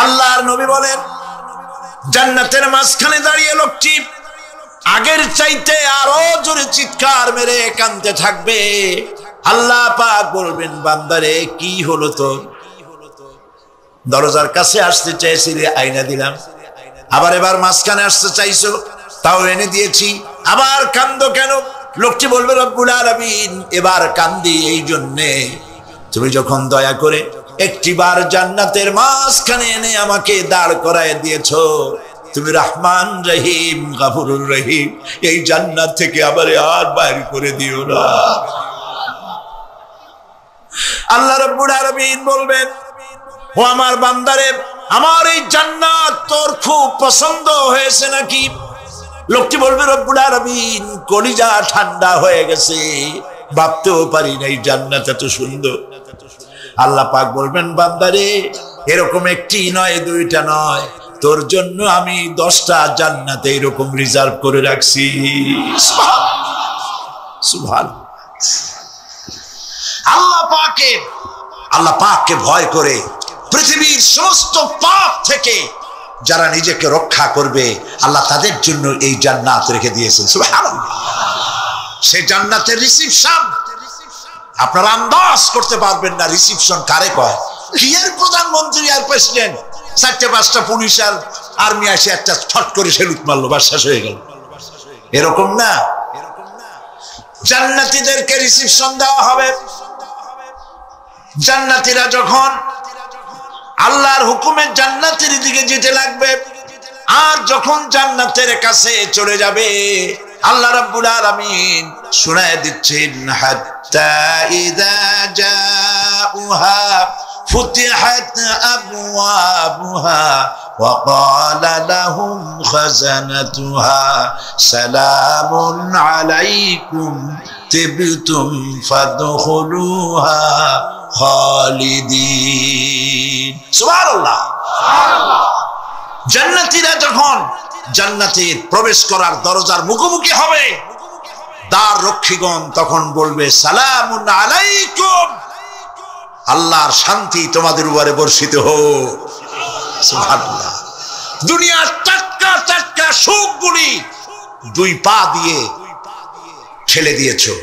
আল্লাহর নবী বলেন, জান্নাতের মাঝখানে দাঁড়িয়ে লোকটি আগের চাইতে আরো জোরে চিৎকার মেরে কাঁদতে থাকবে। আল্লাহ পাক বলবেন, বান্দারে কি হলো তোর? দরজার কাছে আসতে চাইছিলে, আইনা দিলাম। আবার এবার মাঝখানে আসতে চাইছো, তাও এনে দিয়েছি, আবার কান্দো কেন? লোকটি বলবে, রব্বুল আলামিন এবার কান্দি এই জন্যে, তুমি যখন দয়া করে একটিবার জান্নাতের মাঝখানে এনে আমাকে দাঁড় করায় দিয়েছো, তুমি রহমান রহিম গফুরুর রহিম, এই জান্নাত থেকে আবার আর বাইর করে দিও না। আল্লাহ রাব্বুল আলামিন বলবেন, ও আমার বান্দারে, আমার এই জান্নাত তোর খুব পছন্দ হয়েছে নাকি? লোকটি বলবে, রব্বুল আলামিন কলিজা ঠান্ডা হয়ে গেছে, ভাবতেও পারি নাই জান্নাত এত সুন্দর। আল্লাহ পাক বলবেন, বান্দারে এরকম একটি নয়, দুইটা নয়, তোর জন্য আমি 10টা জান্নাত এরকম রিজার্ভ করে রাখছি। সুবহানাল্লাহ। আল্লাহ পাককে ভয় করে পৃথিবীর সমস্ত পাপ থেকে যারা নিজেকে রক্ষা করবে, আল্লাহ তাদের জন্য এই জান্নাত রেখে দিয়েছেন। সুবহানাল্লাহ। সেই জান্নাতের রিসিপশন আপনারা আন্দাজ করতে পারবেন না, রিসিপশন কারে কয়? কি এর প্রধানমন্ত্রী আর প্রেসিডেন্ট, 4-5টা পুলিশ আর আর্মি আসে একটা ছট করে সেলুট মারলো, বাস শেষ হয়ে গেল, এরকম না। জান্নাতীদেরকে রিসিপশন দেওয়া হবে। জান্নাতীরা যখন আল্লাহর হুকুমে জান্নাতের দিকে যেতে লাগবে, আর যখন জান্নাতের কাছে চলে যাবে, আল্লাহ রাব্বুল আলামিন শুনায়ে দিচ্ছেন, হাত্তা ইযা জাউহা ফুতিহাত আবওয়াবুহা ওয়া ক্বালা লাহুম খাযানাতুহা সালামুন আলাইকুম তিবতুম ফাদখুলুহা খালিদিন। সুবহানাল্লাহ। জান্নাতীরা যখন জান্নাতে প্রবেশ করার দরজার মুখোমুখি হবে, তার রক্ষীগণ তখন বলবে সালামুন আলাইকুম, আল্লাহর শান্তি তোমাদের উপরে বর্ষিত হোক। সুবহানাল্লাহ। দুনিয়ার টাটকা টাটকা সুখগুলি দুই পা দিয়ে ঠেলে দিয়েছো,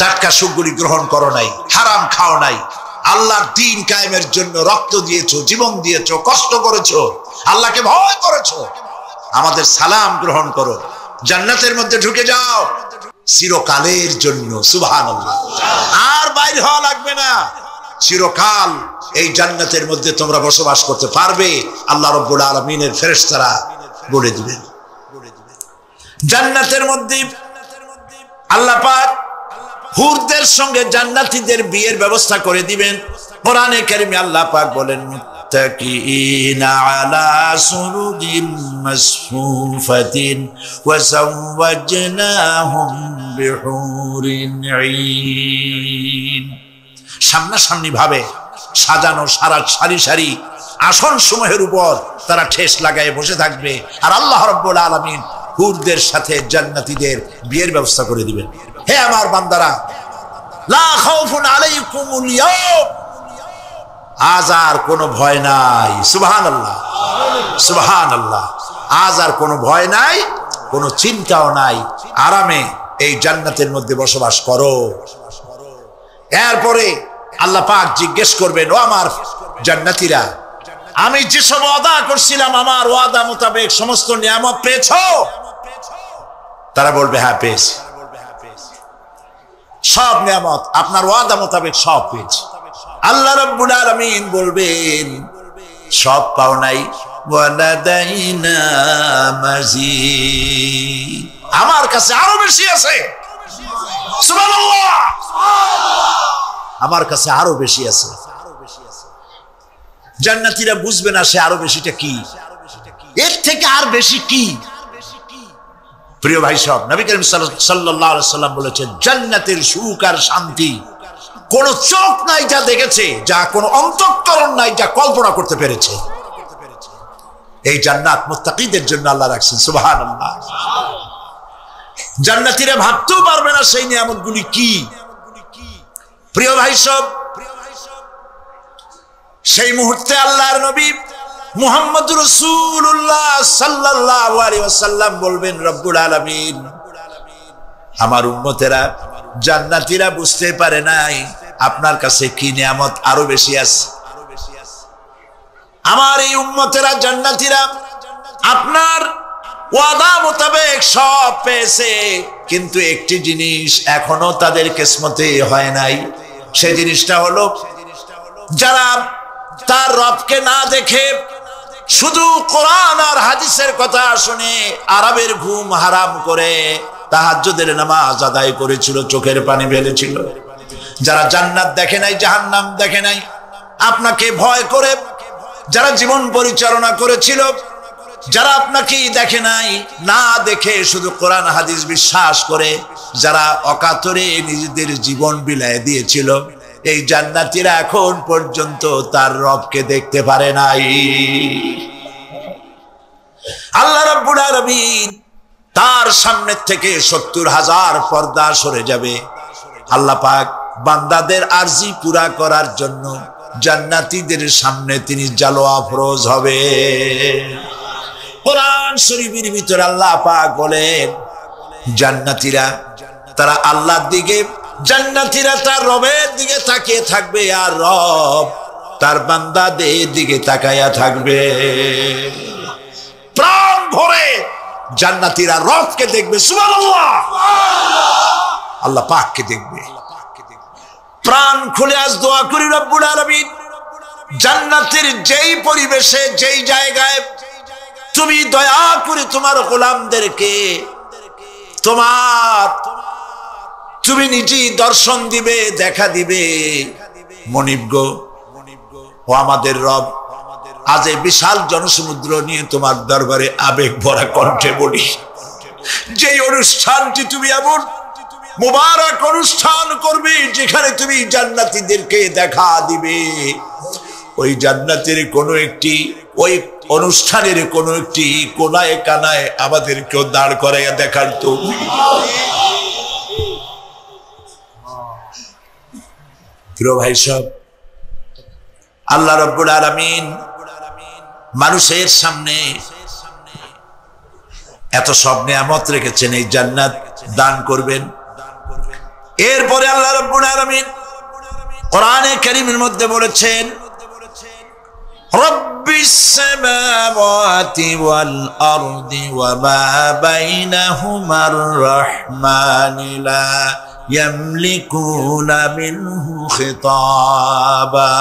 টাটকা সুখগুলি গ্রহণ করো নাই, হারাম খাও নাই, আল্লাহর দ্বীন কায়েমের জন্য রক্ত দিয়েছো, জীবন দিয়েছো, কষ্ট করেছো, আল্লাহকে ভয় করেছো। আমাদের সালাম গ্রহণ করো, জান্নাতের মধ্যে ঢুকে যাও চিরকালের জন্য। সুবহানাল্লাহ। আর বাইরে হওয়া লাগবে না, চিরকাল এই জান্নাতের মধ্যে তোমরা বসবাস করতে পারবে। আল্লাহ রাব্বুল আলামিনের ফেরেশতারা বলে দিবেন। জান্নাতের মধ্যে আল্লাহ পাক হুরদের সঙ্গে জান্নাতীদের বিয়ের ব্যবস্থা করে দিবেন। কোরআনে কারিমে আল্লাহ পাক বলেন মুত্তাকিইনা আলা সুরুরিন মাসফুফাতিন ওয়া যাওয়াজনাহুম বিহুরিন ঈন। সামনাসামনি ভাবে সাজানো সারি সারি আসন সমূহের উপর তারা ঠেস লাগায় বসে থাকবে, আর আল্লাহ রাব্বুল আলামিন হুরদের সাথে জান্নাতীদের বিয়ের ব্যবস্থা করে দিবেন। হে আমার বান্দারা, লা খাউফুন আলাইকুমুল ইয়াউম, আজ আর কোনো ভয় নাই। সুবহানাল্লাহ, সুবহানাল্লাহ। আজ আর কোনো ভয় নাই, কোনো চিন্তাও নাই, আরামে এই জান্নাতের মধ্যে বসবাস করো। এরপরে আল্লাহ পাক জিজ্ঞেস করবেন, ও আমার জান্নাতীরা, আমি যেসব ওয়াদা করছিলাম আমার ওয়াদা মোতাবেক সমস্ত নিয়ামত পেয়েছো? তারা বলবে হ্যাঁ পেয়েছি, সব নিয়ামত আপনার ওয়াদা মোতাবেক সব পেয়েছি। আল্লাহ রাব্বুল আলামিন বলবেন সব পাও নাই, ওয়ালাদাইনা মাজিদ, আমার কাছে আরো বেশি আছে। সুবহানাল্লাহ, আমার কাছে আরো বেশি আছে। জান্নাতীরা বুঝবে না সে আরো বেশিটা কি, এর থেকে আর বেশি কি। প্রিয় ভাই সব, নবী করিম সাল্লাল্লাহু আলাইহি সাল্লাম বলেছেন জান্নাতের সুখ আর শান্তি কোন চোখ নাই যা দেখেছে, যা কোন অন্তঃকরণ নাই যা কল্পনা করতে পেরেছে। এই জান্নাত মুত্তাকিদের জন্য আল্লাহ রাখছেন। সুবহানাল্লাহ। জান্নাতীরা ভাবতেও পারবে না সেই নিয়ামতগুলি কি। প্রিয় ভাই সব, সেই মুহূর্তে আল্লাহর নবী মুহাম্মদুর রাসূলুল্লাহ সাল্লাল্লাহু আলাইহি ওয়াসাল্লাম বলবেন, রব্বুল আলামিন, আমার উম্মতেরা জান্নাতীরা বুঝতে পারে নাই আপনার কাছে কি নিয়ামত আরো বেশি আছে। আমার এই উম্মতেরা জান্নাতীরা আপনার ওয়াদা মোতাবেক সব পেয়েছে, কিন্তু একটি জিনিস এখনো তাদের কিসমতে হয় নাই। সেই জিনিসটা হলো যারা তার রবকে না দেখে শুধু কোরআন আর হাদিসের কথা শুনে আরামের ঘুম হারাম করে তাহাজ্জুদের নামাজ আদায় করেছিল, চোখের পানি ফেলেছিল, যারা জান্নাত দেখে নাই, জাহান্নাম দেখে নাই, আপনাকে ভয় করে যারা জীবন পরিচালনা করেছিল, যারা আপনাকে দেখে নাই, না দেখে শুধু কোরআন হাদিস বিশ্বাস করে যারা অকাতরে নিজেদের জীবন বিলায় দিয়েছিল, এই জান্নাতীরা এখন পর্যন্ত তার রবকে দেখতে পারে নাই। আল্লাহ রাব্বুল আলামিন তার সামনে থেকে ৭০,০০০ পর্দা সরে যাবে। আল্লাহ পাক বান্দাদের আরজি পুরা করার জন্য জান্নাতীদের সামনে তিনি জালোয়া ফরোজ হবে। কোরআন শরীফের ভিতরে আল্লাহ পাক বলেন জান্নাতীরা তারা আল্লাহর দিকে, জান্নাতীরা তার রবের দিকে তাকিয়ে থাকবে, আর রব তার বান্দাদের দিকে তাকায়া থাকবে। প্রাণ ভরে জান্নাতীরা রবকে দেখবে। সুবহানাল্লাহ। আল্লাহ পাককে দেখবে। প্রাণ খুলে আজ দোয়া করি রব্বুল আলামিন জান্নাতের যেই পরিবেশে যেই জায়গায় তুমি দয়া করে তোমার গোলামদেরকে তুমি নিজেই দর্শন দিবে, দেখা দিবে। মনিব গো, ও আমাদের রব, আজ এই বিশাল জনসমুদ্র নিয়ে তোমার দরবারে আবেগ ভরা কণ্ঠে বলি, যেই অনুষ্ঠানটি তুমি এমন মুবারক অনুষ্ঠান করবে যেখানে তুমি জান্নাতীদেরকে দেখা দিবে, ওই জান্নাতের কোনো একটি, ওই অনুষ্ঠানের কোনো একটি কোনায় কানায় আমাদেরকেও দাঁড় করাইয়া দেখার তৌফিক। প্রিয় ভাই সব, আল্লাহ রাব্বুল আলামিন মানুষের সামনে এত সব নিয়ামত রেখেছেন, এই জান্নাত দান করবেন। এরপরে আল্লাহ রাব্বুল আলামিন কোরআনে কারীমের মধ্যে বলেছেন, রব্বিস সামাওয়াতি ওয়াল আরদি ওয়া মা বাইনাহুমার রাহমানি লা ইয়ামলিকুনা মিনহু খিতাবা।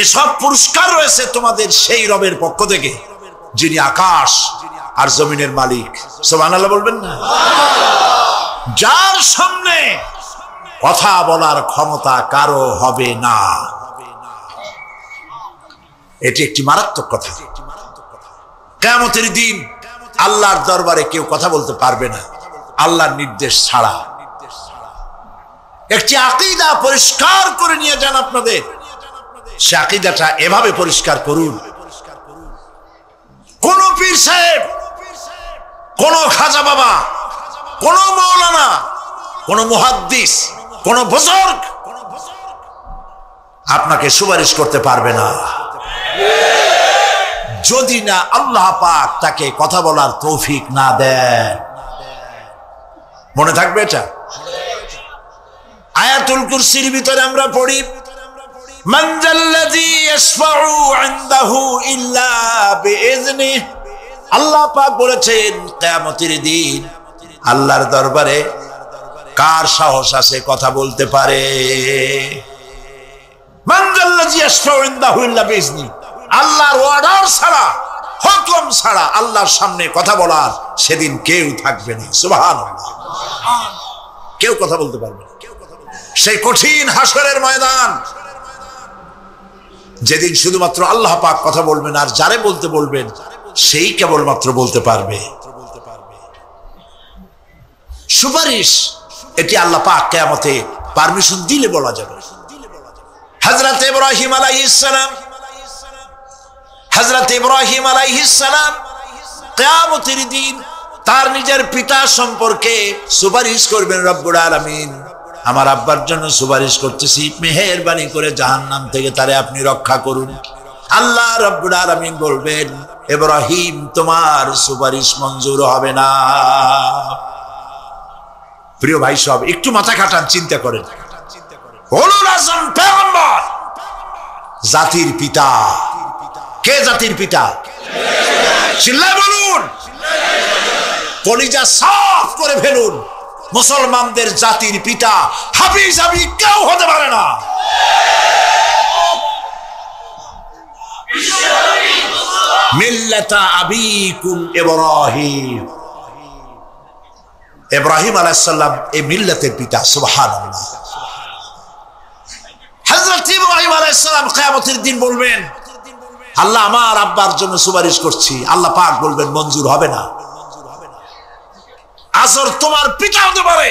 এসব পুরস্কার রয়েছে তোমাদের সেই রবের পক্ষ থেকে যিনি আকাশ আর জমিনের মালিক। সুবহানাল্লাহ বলবেন না? যার সামনে কথা বলার ক্ষমতা কারো হবে না। এটি একটি মারাত্মক কথা। কিয়ামতের দিন আল্লাহর দরবারে কেউ কথা বলতে পারবে না আল্লাহর নির্দেশ ছাড়া। একটি আকীদা পরিষ্কার করে নিয়ে যান আপনাদের। সে আকীদাটা এভাবে পরিষ্কার করুন, কোন পীর সাহেব, কোন খাজা বাবা, কোন মাওলানা, কোন মুহাদ্দিস, কোন বুজুর্গ আপনাকে সুপারিশ করতে পারবে না যদি না আল্লাহ পাক তাকে কথা বলার তৌফিক না দেন। মনে থাকবে এটা। আয়াতুল কুরসির ভিতরে আমরা পড়ি, মান যাল্লাযী ইয়াশফাউ ইনদাহু ইল্লা বিইজনিহি। আল্লাহ পাক বলেছেন কিয়ামতের দিন আল্লাহর দরবারে কার সাহস আছে কথা বলতে পারে? মান যাল্লাযী ইয়াশফাউ ইনদাহু ইল্লা বিইজনিহি। আল্লাহর অর্ডার ছাড়া, হুকুম ছাড়া আল্লাহর সামনে কথা বলার সেদিন কেউ থাকবে না। সুবহানাল্লাহ। কেউ কথা বলতে পারবে না। সেই কঠিন হাসরের ময়দান, যেদিন শুধুমাত্র আল্লাহ পাক কথা বলবেন, আর যারে বলতে বলবেন সেই কেবলমাত্র বলতে পারবে। সুপারিশ এটি আল্লাহ পাক কিয়ামতে পারমিশন দিলে বলা যাবে। হযরত ইব্রাহিম আলাইহিস সালাম, হযরত ইব্রাহিম আলাইহিস সালাম কিয়ামতের দিন তার নিজের পিতা সম্পর্কে সুপারিশ করবেন। রব্বুল আলামিন, আমার আব্বার জন্য সুপারিশ করতেছি, মেহেরবানি করে জাহান্নাম থেকে তারে আপনি রক্ষা করুন। আল্লাহ রব্বুল আলামিন বলবেন, ইব্রাহিম তোমার সুপারিশ মঞ্জুর হবে না। প্রিয় ভাই সব, একটু মাথা খাটান, চিন্তা করেন। উলুল আযম পয়গম্বর, জাতির পিতা। কে জাতির পিতা? চিল্লায় বলুন, কলিজা সাফ করে ফেলুন। মুসলমানদের জাতির পিতা হাফিজ আবি কেউ হতে পারে না। মিল্লাতা আবিকুম ইব্রাহিম। ইব্রাহিম আলাইহিস সালাম এই মিল্লাতের পিতা। সুবহানাল্লাহ। হযরত ইব্রাহিম আলাইহিস সালাম কিয়ামতের দিন বলবেন, আল্লাহ আমার আব্বার জন্য সুপারিশ করছি। আল্লাহ পাক বলবেন মঞ্জুর হবে না। আজর তোমার পিতা হতে পারে,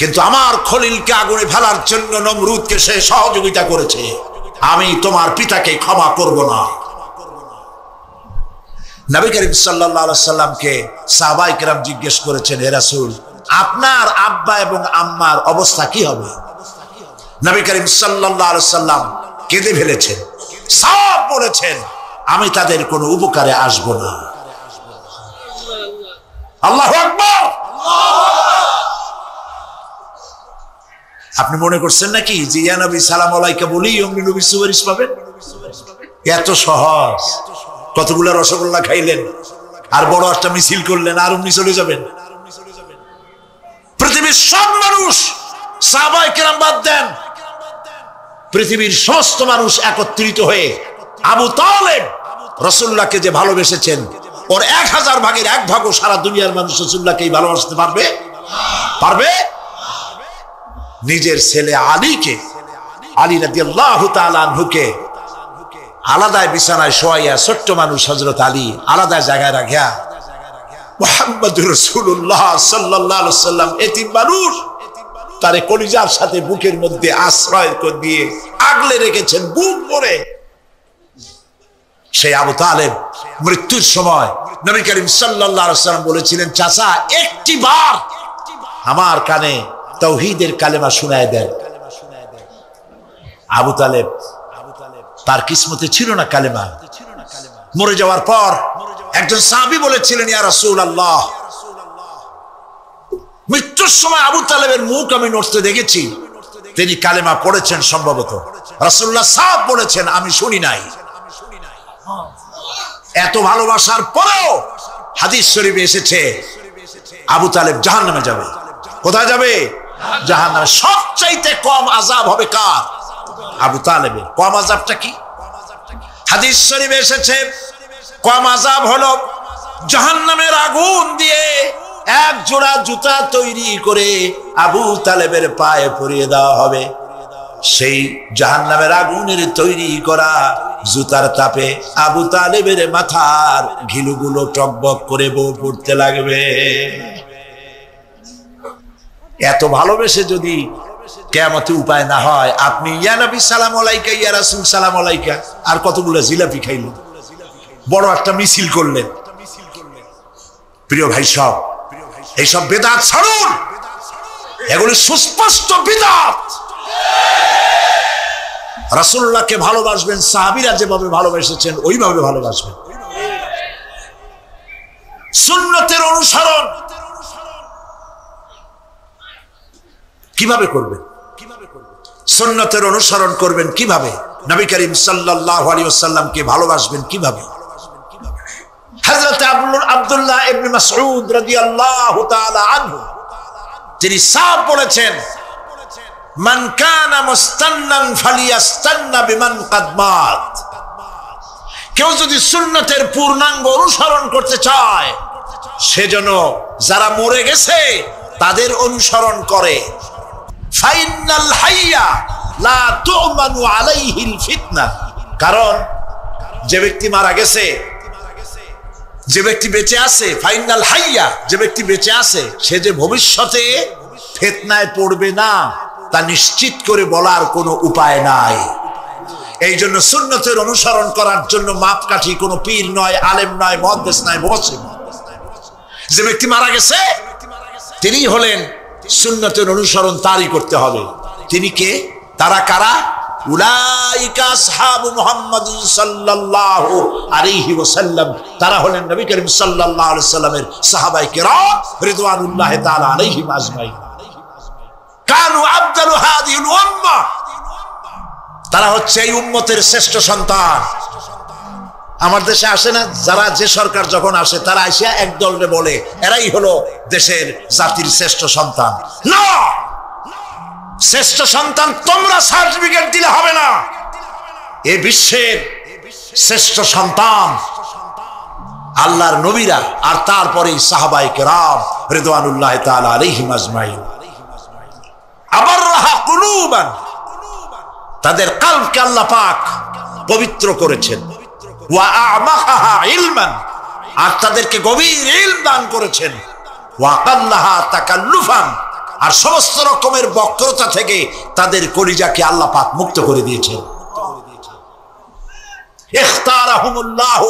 কিন্তু আমার খলিলকে আগুনে ফেলার জন্য নমরুদকে সে সহযোগিতা করেছে, আমি তোমার পিতাকে ক্ষমা করব না। নবী করিম সাল্লাল্লাহু আলাইহি সাল্লামকে সাহাবায়ে কেরাম জিজ্ঞেস করেছেন, হে রাসূল, আপনার আব্বা এবং আম্মার অবস্থা কি হবে? নবী করিম সাল্লাল্লাহু আলাইহি সাল্লাম কেঁদে ফেলেছেন, সব বলেছেন, আমি তাদের কোনো উপকারে আসব না। আল্লাহু আকবার। আপনি মনে করছেন নাকি যে ইয়া নবী সালাম আলাইকা বলি অমনি নবী সুপারিশ পাবেন? এত সহজ। কতগুলো রসগোল্লা খাইলেন আর বড় একটা মিছিল করলেন আর অমনি চলে যাবেন? পৃথিবীর সব মানুষ, সাহাবায়ে কেরাম বাদ দেন, পৃথিবীর সমস্ত মানুষ একত্রিত হয়ে আবু তালেব রাসূলুল্লাহকে যে ভালোবেসেছেন, ওর 1000 ভাগের 1 ভাগও সারা দুনিয়ার মানুষ রাসূলুল্লাহকেই ভালোবাসতে পারবে? পারবে? নিজের ছেলে আলীকে, আলী রাদিয়াল্লাহু তাআলা আনহুকে আলাদা বিছানায় শোয়াইয়া, ছোট্ট মানুষ হযরত আলী আলাদা জায়গায় রাখিয়া মুহাম্মদুর রাসূলুল্লাহ সাল্লাল্লাহু আলাইহি ওয়াসাল্লাম এতিম মানুষ তারে কলিজার সাথে বুকের মধ্যে আশ্রয় করে দিয়ে আগলে রেখেছেন বুক ভরে। সেই আবু তালেব মৃত্যুর সময় নবী করিম সাল্লাল্লাহু আলাইহি ওয়াসাল্লাম বলেছিলেন, চাচা একটি বার আমার কানে তাওহীদের কালেমা শোনায় দেন। আবু তালেব তার কিসমতে ছিল না কালেমা। মরে যাওয়ার পর একজন সাহাবী বলেছিলেন, ইয়া রাসূলুল্লাহ, মৃত্যুর সময় আবু তালেবের মুখ আমি নড়তে দেখেছি, তিনি কালেমা পড়েছেন সম্ভবত। রাসূলুল্লাহ সাফ বলেছেন, আমি শুনি নাই। এত ভালোবাসার পরেও হাদিস শরীফে এসেছে আবু তালেব জাহান্নামে যাবে। কোথায় যাবে? জাহান্নামে। সবচাইতে কম আযাব হবে কার? আবু তালেবের। কম আযাবটা কি? হাদিস শরীফে এসেছে কম আযাব হলো জাহান্নামের আগুন দিয়ে এক জোড়া জুতা তৈরি করে আবু তালেবের পায়ে পরিয়ে দেওয়া হবে। সেই জাহান্নামের আগুনের তৈরি করা জুতার তাপে আবু তালেবের মাথার ঘিলুগুলো টকবক করে বউ পড়তে লাগবে। এত ভালোবেসে যদি কিয়ামতে উপায় না হয়, আপনি ইয়া নবী সালাম আলাইকা, ইয়া রাসূল সালাম আলাইকা, আর কতগুলো জিলাপি খাইলেন, বড় একটা মিছিল করলেন। প্রিয় ভাই সব, এইসব বেদাত ছাড়ুন, এগুলি সুস্পষ্ট বিদআত। রাসূলুল্লাহকে ভালোবাসবেন, সাহাবীরা যেভাবে ভালোবেসেছেন ওইভাবে ভালোবাসবেন। সুন্নতের অনুসরণ কিভাবে করবেন? সুন্নতের অনুসরণ করবেন কিভাবে? নবী করিম সাল্লাল্লাহু আলাইহি ওয়াসাল্লামকে ভালোবাসবেন কিভাবে? হযরত আব্দুল্লাহ ইবনে মাসউদ রাদিয়াল্লাহু তাআলা আনহু তিনি সাফ বলেছেন, মান কানা মুস্তান্নান ফালিয়াস্তান্না বিমান কাদ মাত। কেউ যদি সুন্নতের পূর্ণাঙ্গ অনুসরণ করতে চায়, সেজন্য যারা মরে গেছে তাদের অনুসরণ করে। ফাইনাল হাইয়া লা তু'মানু আলাইহিল ফিতনা। কারণ যে ব্যক্তি মারা গেছে, যে ব্যক্তি বেঁচে আছে, ফাইনাল হাইয়া, যে ব্যক্তি বেঁচে আছে, সে যে ভবিষ্যতে ফিতনায় পড়বে না তা নিশ্চিত করে বলার কোনো উপায় নাই। এই জন্য সুন্নতের অনুসরণ করার জন্য মাপকাঠি কোনো পীর নয়, আলেম নয়, মুহাদ্দিস নয়, মুফাসসির। যে ব্যক্তি মারা গেছে তিনি হলেন সুন্নতের অনুসরণ তারই করতে হবে। তিনি কে? তারা কারা? উলাইকা আসহাবু মুহাম্মদ সাল্লাল্লাহু আলাইহি ওয়াসাল্লাম। তারা হলেন নবী করিম সাল্লাল্লাহু আলাইহি ওয়াসাল্লামের সাহাবায়ে কেরাম রিদওয়ানুল্লাহি তাআলা আলাইহিম আজমাইন। কানু আফদালু হাযিহিল উম্মাহ। তারা হচ্ছে এই উম্মতের শ্রেষ্ঠ সন্তান। আমার দেশে আসে না যারা, যে সরকার যখন আসে তারা এসে এক দলে বলে এরাই হলো দেশের জাতির শ্রেষ্ঠ সন্তান। না, শ্রেষ্ঠ সন্তান তোমরা সার্টিফিকেট দিলে হবে না। এই বিশ্বের শ্রেষ্ঠ সন্তান আল্লাহর নবীরা, আর তারপরে সাহাবায়ে কেরাম রিদওয়ানুল্লাহি তাআলা আলাইহিম আজমাইন। আবাররাহা কুলুবান, তাদের কলবকে আল্লাহ পাক পবিত্র করেছেন। ওয়া আ'মাকাহা ইলমান, আর তাদেরকে গভীর ইলম দান করেছেন। ওয়া কাল্লাহা তাকাল্লুফান, আর সমস্ত রকমের বক্রতা থেকে তাদের কলিজাকে আল্লাহ পাক মুক্ত করে দিয়েছেন। ইখতারাহুমুল্লাহু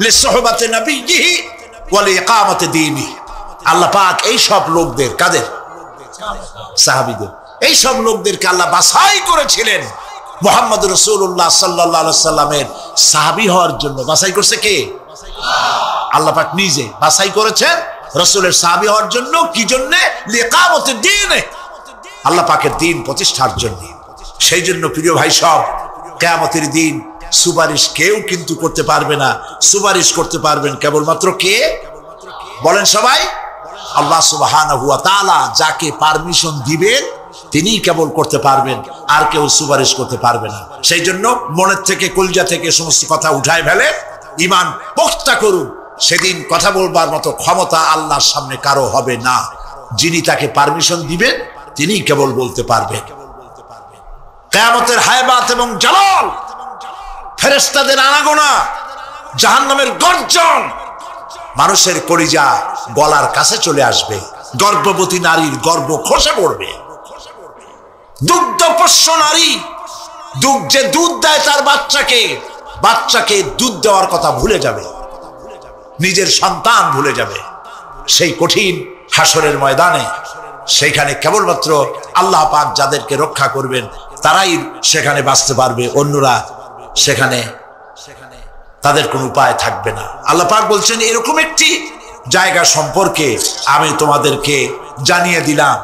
লিসুহবাতি নবিয়্যিহি ওয়া লিইকামাতি দীনিহি। আল্লাহ পাক এই সব লোকদের, কাদের? সাহাবীদের, এই সব লোকদেরকে আল্লাহ বাছাই করেছিলেন মুহাম্মদ রাসূলুল্লাহ সাল্লাল্লাহু আলাইহি ওয়াসাল্লামের সাহাবী হওয়ার জন্য। বাছাই করছে কে? আল্লাহ পাক নিজে বাছাই করেছেন রাসূলের সাহাবী হওয়ার জন্য। কি জন্য? লিকামতে দ্বীন, আল্লাহ পাকের দ্বীন প্রতিষ্ঠার জন্য। সেই জন্য প্রিয় ভাই সব, কিয়ামতের দিন সুপারিশ কেউ কিন্তু করতে পারবে না। সুপারিশ করতে পারবেন কেবলমাত্র কে? বলেন সবাই। আল্লাহ সুবহানাহু ওয়া তাআলা যাকে পারমিশন দিবেন তিনি কেবল করতে পারবেন, আর কেউ সুপারিশ করতে পারবে না। সেই জন্য মনের থেকে, কলজা থেকে সমস্ত কথা উঠায় ফেলে ঈমান পোক্তা করুন। সেদিন কথা বলবার মতো ক্ষমতা আল্লাহর সামনে কারো হবে না। যিনি তাকে পারমিশন দিবেন তিনি কেবল বলতে পারবেন। কিয়ামতের হায়বাত এবং জালাল, ফেরেশতাদের আনাগোনা, জাহান্নামের গর্জন, মানুষের কলিজা গলার কাছে চলে আসবে। গর্ভবতী নারীর গর্ভ খসে পড়বে। দুগ্ধপোষ্য নারী, যে দুধ দেয় তার বাচ্চাকে দুধ দেওয়ার কথা ভুলে যাবে, নিজের সন্তান ভুলে যাবে। সেই কঠিন হাসরের ময়দানে, সেইখানে কেবলমাত্র আল্লাহ পাক যাদেরকে রক্ষা করবেন তারাই সেখানে বাঁচতে পারবে, অন্যরা সেখানে তাদের কোনো উপায় থাকবে না। আল্লাহ পাক বলছেন এরকম একটি জায়গা সম্পর্কে আমি তোমাদেরকে জানিয়ে দিলাম।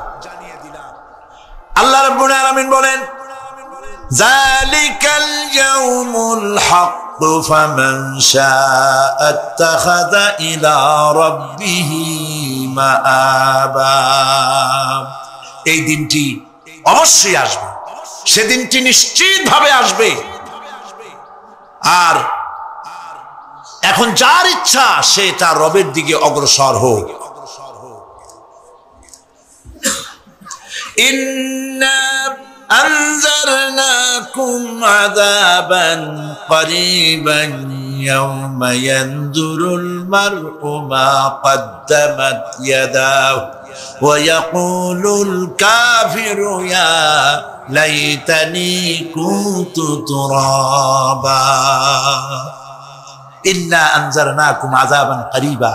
আল্লাহ রাব্বুল আলামিন বলেন যালিকাল ইয়াউমুল হক ফামান শাআ আত্তাখাযা ইলা রাব্বিহি মাআবা। এই দিনটি অবশ্যই আসবে, সেদিনটি নিশ্চিতভাবে আসবে। আর এখন যার ইচ্ছা সে তার রবের দিকে অগ্রসর হোক। ইন্না আনজারনাকুম আযাবান করিবান ইয়াওমা ইয়ানজুরুল মার'উ মা কদ্দামাত ইয়াদাহু ওয়া ইয়াকুলুল কাফিরু ইয়া লাইতানি কুনতু তুরাবা। ইন্না আনজারনাকুম আযাবান করিবা,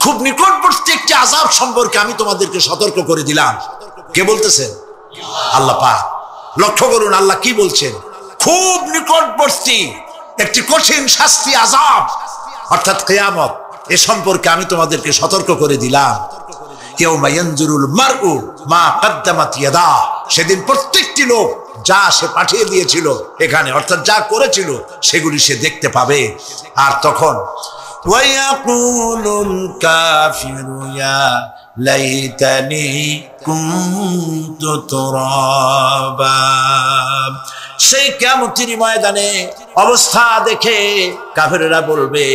খুব নিকটবর্তী একটি আযাব সম্পর্কে আমি তোমাদেরকে সতর্ক করে দিলাম। কে বলতেছেন? আল্লাহ পাক। লক্ষ্য করুন আল্লাহ কি বলছেন, খুব নিকটবর্তী একটি কঠিন শাস্তি, আযাব অর্থাৎ কিয়ামত, এ সম্পর্কে আমি তোমাদেরকে সতর্ক করে দিলাম। ইয়াউমা ইয়ানজুরুল মার'উ মা কদ্দামাত ইয়াদা, সেদিন প্রত্যেকটি লোক যা সে পাঠিয়ে দিয়েছিল এখানে, অর্থাৎ যা করেছিল সেগুলি সে দেখতে পাবে। আর তখন ওয়ায়াকুলুল কাফিরু ইয়া লাইতানি কুনতু তুরাবা। সেই কিয়ামতের ময়দানে অবস্থা দেখে কাফেররা বলবে,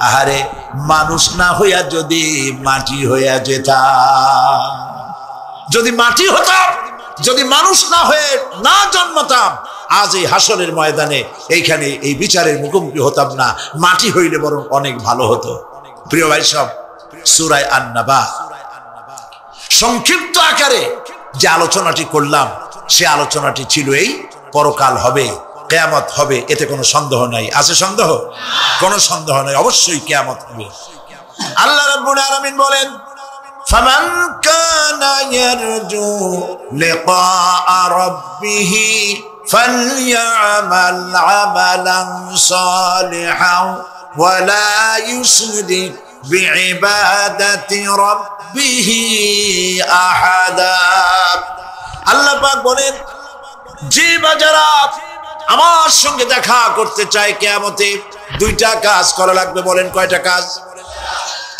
আহারে মানুষ না হইয়া যদি মাটি হইয়া যেতাম, যদি মাটি হতাম, যদি মানুষ না হয়ে না জন্মতাম, আজ এই হাসরের ময়দানে এইখানে এই বিচারের মুখোমুখি হতাম না, মাটি হইলে বরং অনেক ভালো হতো। প্রিয় ভাই সব, সূরা আন-নাবা সংক্ষিপ্ত আকারে যে আলোচনাটি করলাম সে আলোচনাটি ছিল এই পরকাল হবে, কিয়ামত হবে, এতে কোনো সন্দেহ নাই। আছে সন্দেহ? কোনো সন্দেহ নাই, অবশ্যই কিয়ামত হবে। আল্লাহ রাব্বুল আলামিন বলেন ফামান কানা ইয়ারজু লিকাআ রাব্বিহি ফালইআমাল আমালান সালিহান ওয়া লা ইউশরিক বিইবাদাতি রাব্বিহি আহাদা। আল্লাহ পাক বলেন যে বাজারা আমার সঙ্গে দেখা করতে চায় কিয়ামতে, দুইটা কাজ করা লাগবে। বলেন কয়টা কাজ?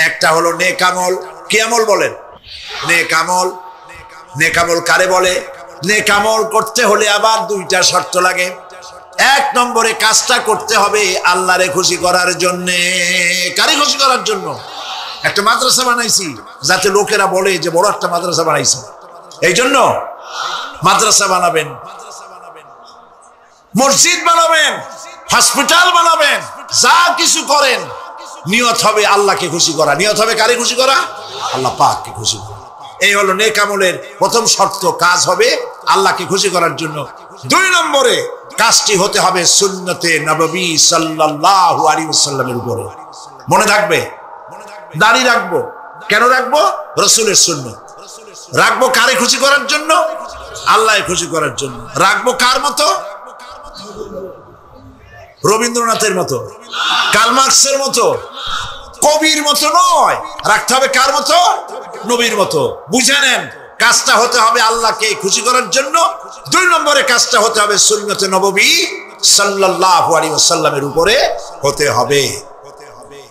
একটা হলো নেক আমল। কি আমল বলেন? নেক আমল। নেক আমল কারে বলে? নেক আমল করতে হলে আবার দুইটা শর্ত লাগে। এক নম্বরে কাজটা করতে হবে আল্লাহরে খুশি করার জন্য। কারে খুশি করার জন্য? একটা মাদ্রাসা বানাইছি যাতে লোকেরা বলে যে বড় একটা মাদ্রাসা বানাইছে, এই জন্য মাদ্রাসা বানাবেন, মসজিদ বানাবেন, হসপিটাল বানাবেন, যা কিছু করেন নিয়ত হবে আল্লাহকে খুশি করা। নিয়ত হবে কারে খুশি করা? আল্লাহ পাককে খুশি করা। এই হলো নেক আমলের প্রথম শর্ত, কাজ হবে আল্লাহকে খুশি করার জন্য। দুই নম্বরে কাজটি হতে হবে সুন্নতে নববী সাল্লাল্লাহু আলাইহি ওয়াসাল্লামের উপরে। মনে থাকবে, দাড়ি রাখবো। কেন রাখবো? রাসূলের সুন্নাত। রাখবো কারে খুশি করার জন্য? আল্লাহকে খুশি করার জন্য। রাখবো কার মতো? রবীন্দ্রনাথের মতো, কার্ল মার্কসের মতো, কবির মতো নয়। রাখতে হবে কার মতো? নবীর মতো। বুঝে নেন, কাজটা হতে হবে আল্লাহকে খুশি করার জন্য। দুই নম্বরে কাজটা হতে হবে সুন্নতে নববী সাল্লাল্লাহু আলাইহি ওয়াসাল্লামের উপরে হতে হবে।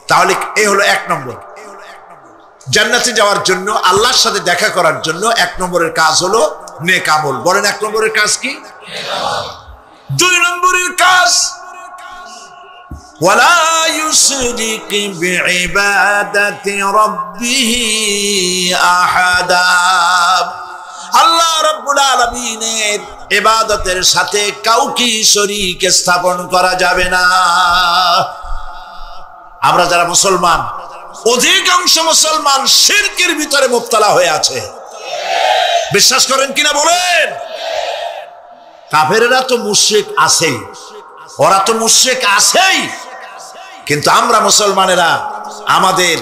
তাহলে এই হলো এক নম্বর। জান্নাতে যাওয়ার জন্য, আল্লাহর সাথে দেখা করার জন্য এক নম্বরের কাজ হলো নেক আমল। বলেন এক নম্বরের কাজ কি? দুই নম্বরের কাজ ওয়ালা ইউশরিক বিইবাদাতি রাব্বিহি আহাদা। আল্লাহ রাব্বুল আলামিনের ইবাদতের সাথে কাউকে শরীক স্থাপন করা যাবে না। আমরা যারা মুসলমান, অধিকাংশ মুসলমান শিরকের ভিতরে মুবতালা হয়ে আছে। বিশ্বাস করেন কিনা বলেন? কাফেররা তো মুশরিক আছেই, ওরা তো মুশরিক আছেই, কিন্তু আমরা মুসলমানেরা আমাদের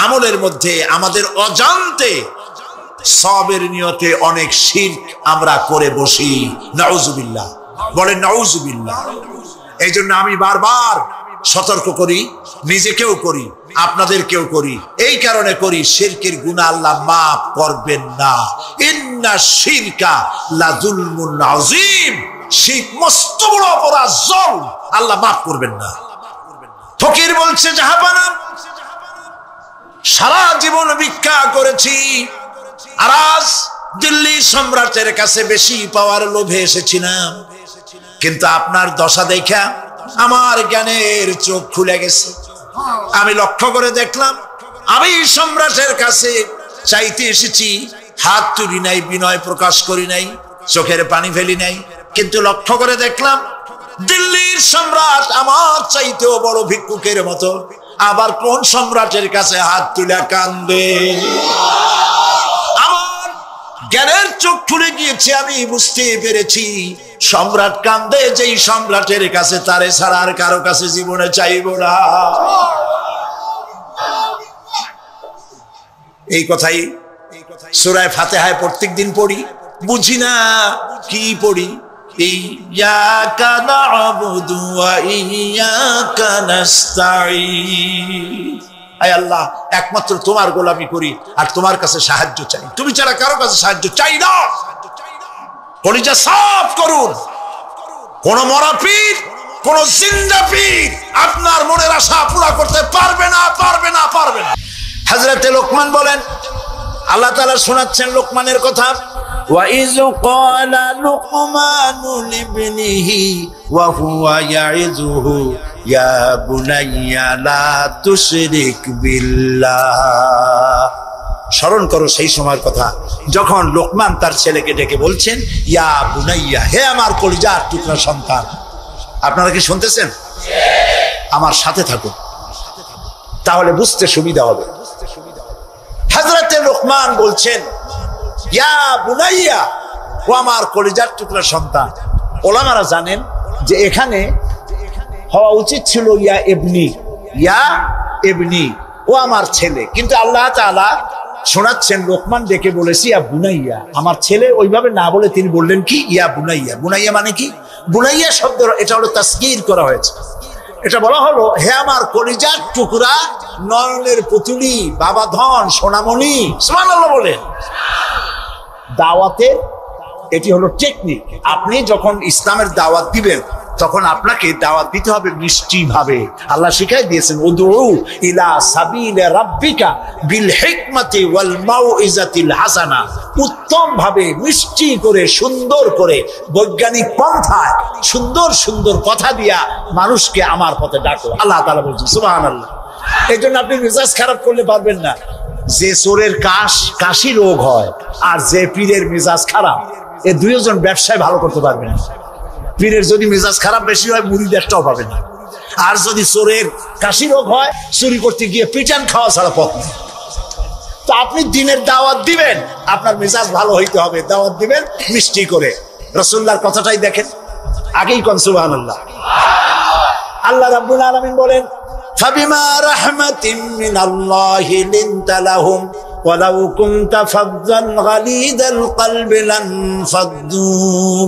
আমলের মধ্যে আমাদের অজান্তে সওয়াবের নিয়তে অনেক শিরক আমরা করে বসি। নাউজুবিল্লাহ, বলেন নাউজুবিল্লাহ। এই জন্য আমি বারবার সতর্ক করি, নিজেকেও করি, আপনাদেরকেও করি। এই কারণে করি, শিরকের গুনাহ আল্লাহ মাফ করবেন না। ইন্না শিরকা লাযুলমুন আযীম, শিরক মস্ত বড় অপরাধ, জুলম, আল্লাহ মাফ করবেন না। ফকির বলছে, জাহাপানা, সারা জীবন ভিক্ষা করেছি, আর আজ দিল্লি সম্রাটের কাছে বেশি পাওয়ার লোভে এসেছিলাম, কিন্তু আপনার দশা দেখা আমার জ্ঞানের চোখ খুলে গেছে। আমি লক্ষ্য করে দেখলাম, আমি সম্রাটের কাছে চাইতে এসেছি, হাত তুলি নাই, বিনয় প্রকাশ করি নাই, চোখের পানি ফেলি নাই, কিন্তু লক্ষ্য করে দেখলাম দিল্লির সম্রাট আমার চাইতেও বড় ভিক্ষুকের মতো। আবার কোন সম্রাটের কাছে হাত তুলে কান্দে? আমার জ্ঞানের চোখ খুলে গিয়েছে, আমি বুঝতে পেরেছি সম্রাট কান্দে যেই সম্রাটের কাছে, তারে ছাড়া আর কারো কাছে জীবনে চাইব না। এই কথাই সূরা ফাতিহায় প্রত্যেকদিন পড়ি, বুঝি না কি পড়ি। ইয়াকা না'বুদু ওয়া ইয়াকা নাস্তাঈন, আয় আল্লাহ, একমাত্র তোমার গোলামি করি আর তোমার কাছে সাহায্য চাই, তুমি ছাড়া কারো কাছে সাহায্য চাই না। কলিজা সাফ করুন। কোন মরা পীর, কোন জিন্দা পীর আপনার মনের আশা পুরা করতে পারবে না, পারবে না, পারবে না। হযরতে লোকমান বলেন, আল্লাহ তাআলা শোনাচ্ছেন লোকমানের কথা, وَإِذْ قَالَ لُقْمَانُ لِابْنِهِ وَهُوَ يَعِظُهُ يَا بُنَيَّ لَا تُشْرِكْ بِاللَّهِ। স্মরণ করো সেই সময়ের কথা যখন লোকমান তার ছেলেকে ডেকে বলছেন, ইয়া বুনাইয়া, হে আমার কলিজার টুকরা সন্তান। আপনারা কি শুনতেছেন? আমার সাথে থাকুন, তাহলে বুঝতে সুবিধা হবে। হযরতে লোকমান বলছেন, ইয়া বুনাইয়া, ও আমার কলিজার টুকরা সন্তান। ওলামারা জানেন যে এখানে হওয়া উচিত ছিল ইয়া ইবনি, ইয়া ইবনি, ও আমার ছেলে, কিন্তু আল্লাহ তাআলা শোনাচ্ছেন লোকমান ডেকে বলেছি ইয়া বুনাইয়া, আমার ছেলে। ওইভাবে না বলে তিনি বললেন কি, ইয়া বুনাইয়া। বুনাইয়া মানে কি? বুনাইয়া শব্দ এটা হলো তাসগীর করা হয়েছে। এটা বলা হলো, হে আমার কলিজার টুকরা, নয়নের পুতুলি, বাবা ধন, সোনামণি। সুবহানাল্লাহ বলেন। দাওয়াতে এটি হলো টেকনিক। আপনি যখন ইসলামের দাওয়াত দিবেন, তখন আপনাকে দাওয়াত দিতে হবে মিষ্টি ভাবে। আল্লাহ শিখাই দিয়েছেন, উদউ ইলা সাবিলি রাব্বিকা বিল হিকমাতি ওয়াল মাউইজাতিল হাসানা, উত্তম ভাবে, মিষ্টি করে, সুন্দর করে, বৈজ্ঞানিক পন্থায় সুন্দর সুন্দর কথা দিয়া মানুষকে আমার পথে ডাকো। আল্লাহ তাআলা বলছেন, সুবহানাল্লাহ। এই জন্য আপনি মেজাজ খারাপ করলে পারবেন না। যে চোরের কাশি রোগ হয় আর যে পীরের মেজাজ খারাপ, এই দুইজন ব্যবসায় ভালো করতে পারবে না। পীরের যদি মেজাজ খারাপ বেশি হয়, মুড়ির একটাও পাবে না। আর যদি চোরের কাশি রোগ হয়, চুরি করতে গিয়ে পিটান খাওয়া ছাড়া পথ নেই। তো আপনি দিনের দাওয়াত দিবেন, আপনার মেজাজ ভালো হইতে হবে। দাওয়াত দিবেন মিষ্টি করে। রাসূলুল্লাহর কথাটাই দেখেন, আগেই কোন সুবহানাল্লাহ। আল্লাহ রাব্বুল আলামিন বলেন, ফাবিমা রাহমাতিন মিনাল্লাহি লিনতা লাহুম ওয়ালাউ কুনতা ফাযযান গালিদাল কলবি লানফাদ্দু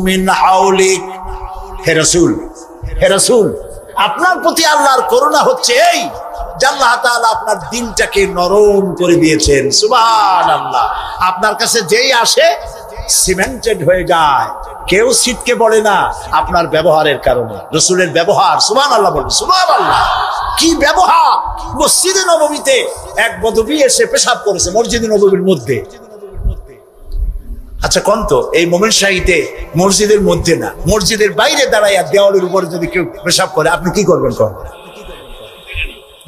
মিন হাওলিক। হে রাসূল, হে রাসূল, আপনার প্রতি আল্লাহর করুণা হচ্ছে এই যে আল্লাহ তাআলা আপনার দিলটাকে নরম করে দিয়েছেন। সুবহানাল্লাহ। আপনার কাছে যেই আসে সিমেন্টেড হয়ে যায়, কেউ সিটকে বলে না আপনার ব্যবহারের কারণে। রাসূলের ব্যবহার, সুবহানাল্লাহ বলেন, সুবহানাল্লাহ। কি ব্যবহার! মসজিদে নববীতে এক বদবী এসে পেশাব করেছে মসজিদে নববীর মধ্যে। আচ্ছা কোন তো, এই মোমেন শাহীতে মসজিদের মধ্যে না, মসজিদের বাইরে দাঁড়াইয়া দেওয়ালের উপরে যদি কেউ পেশাব করে, আপনি কি করবেন?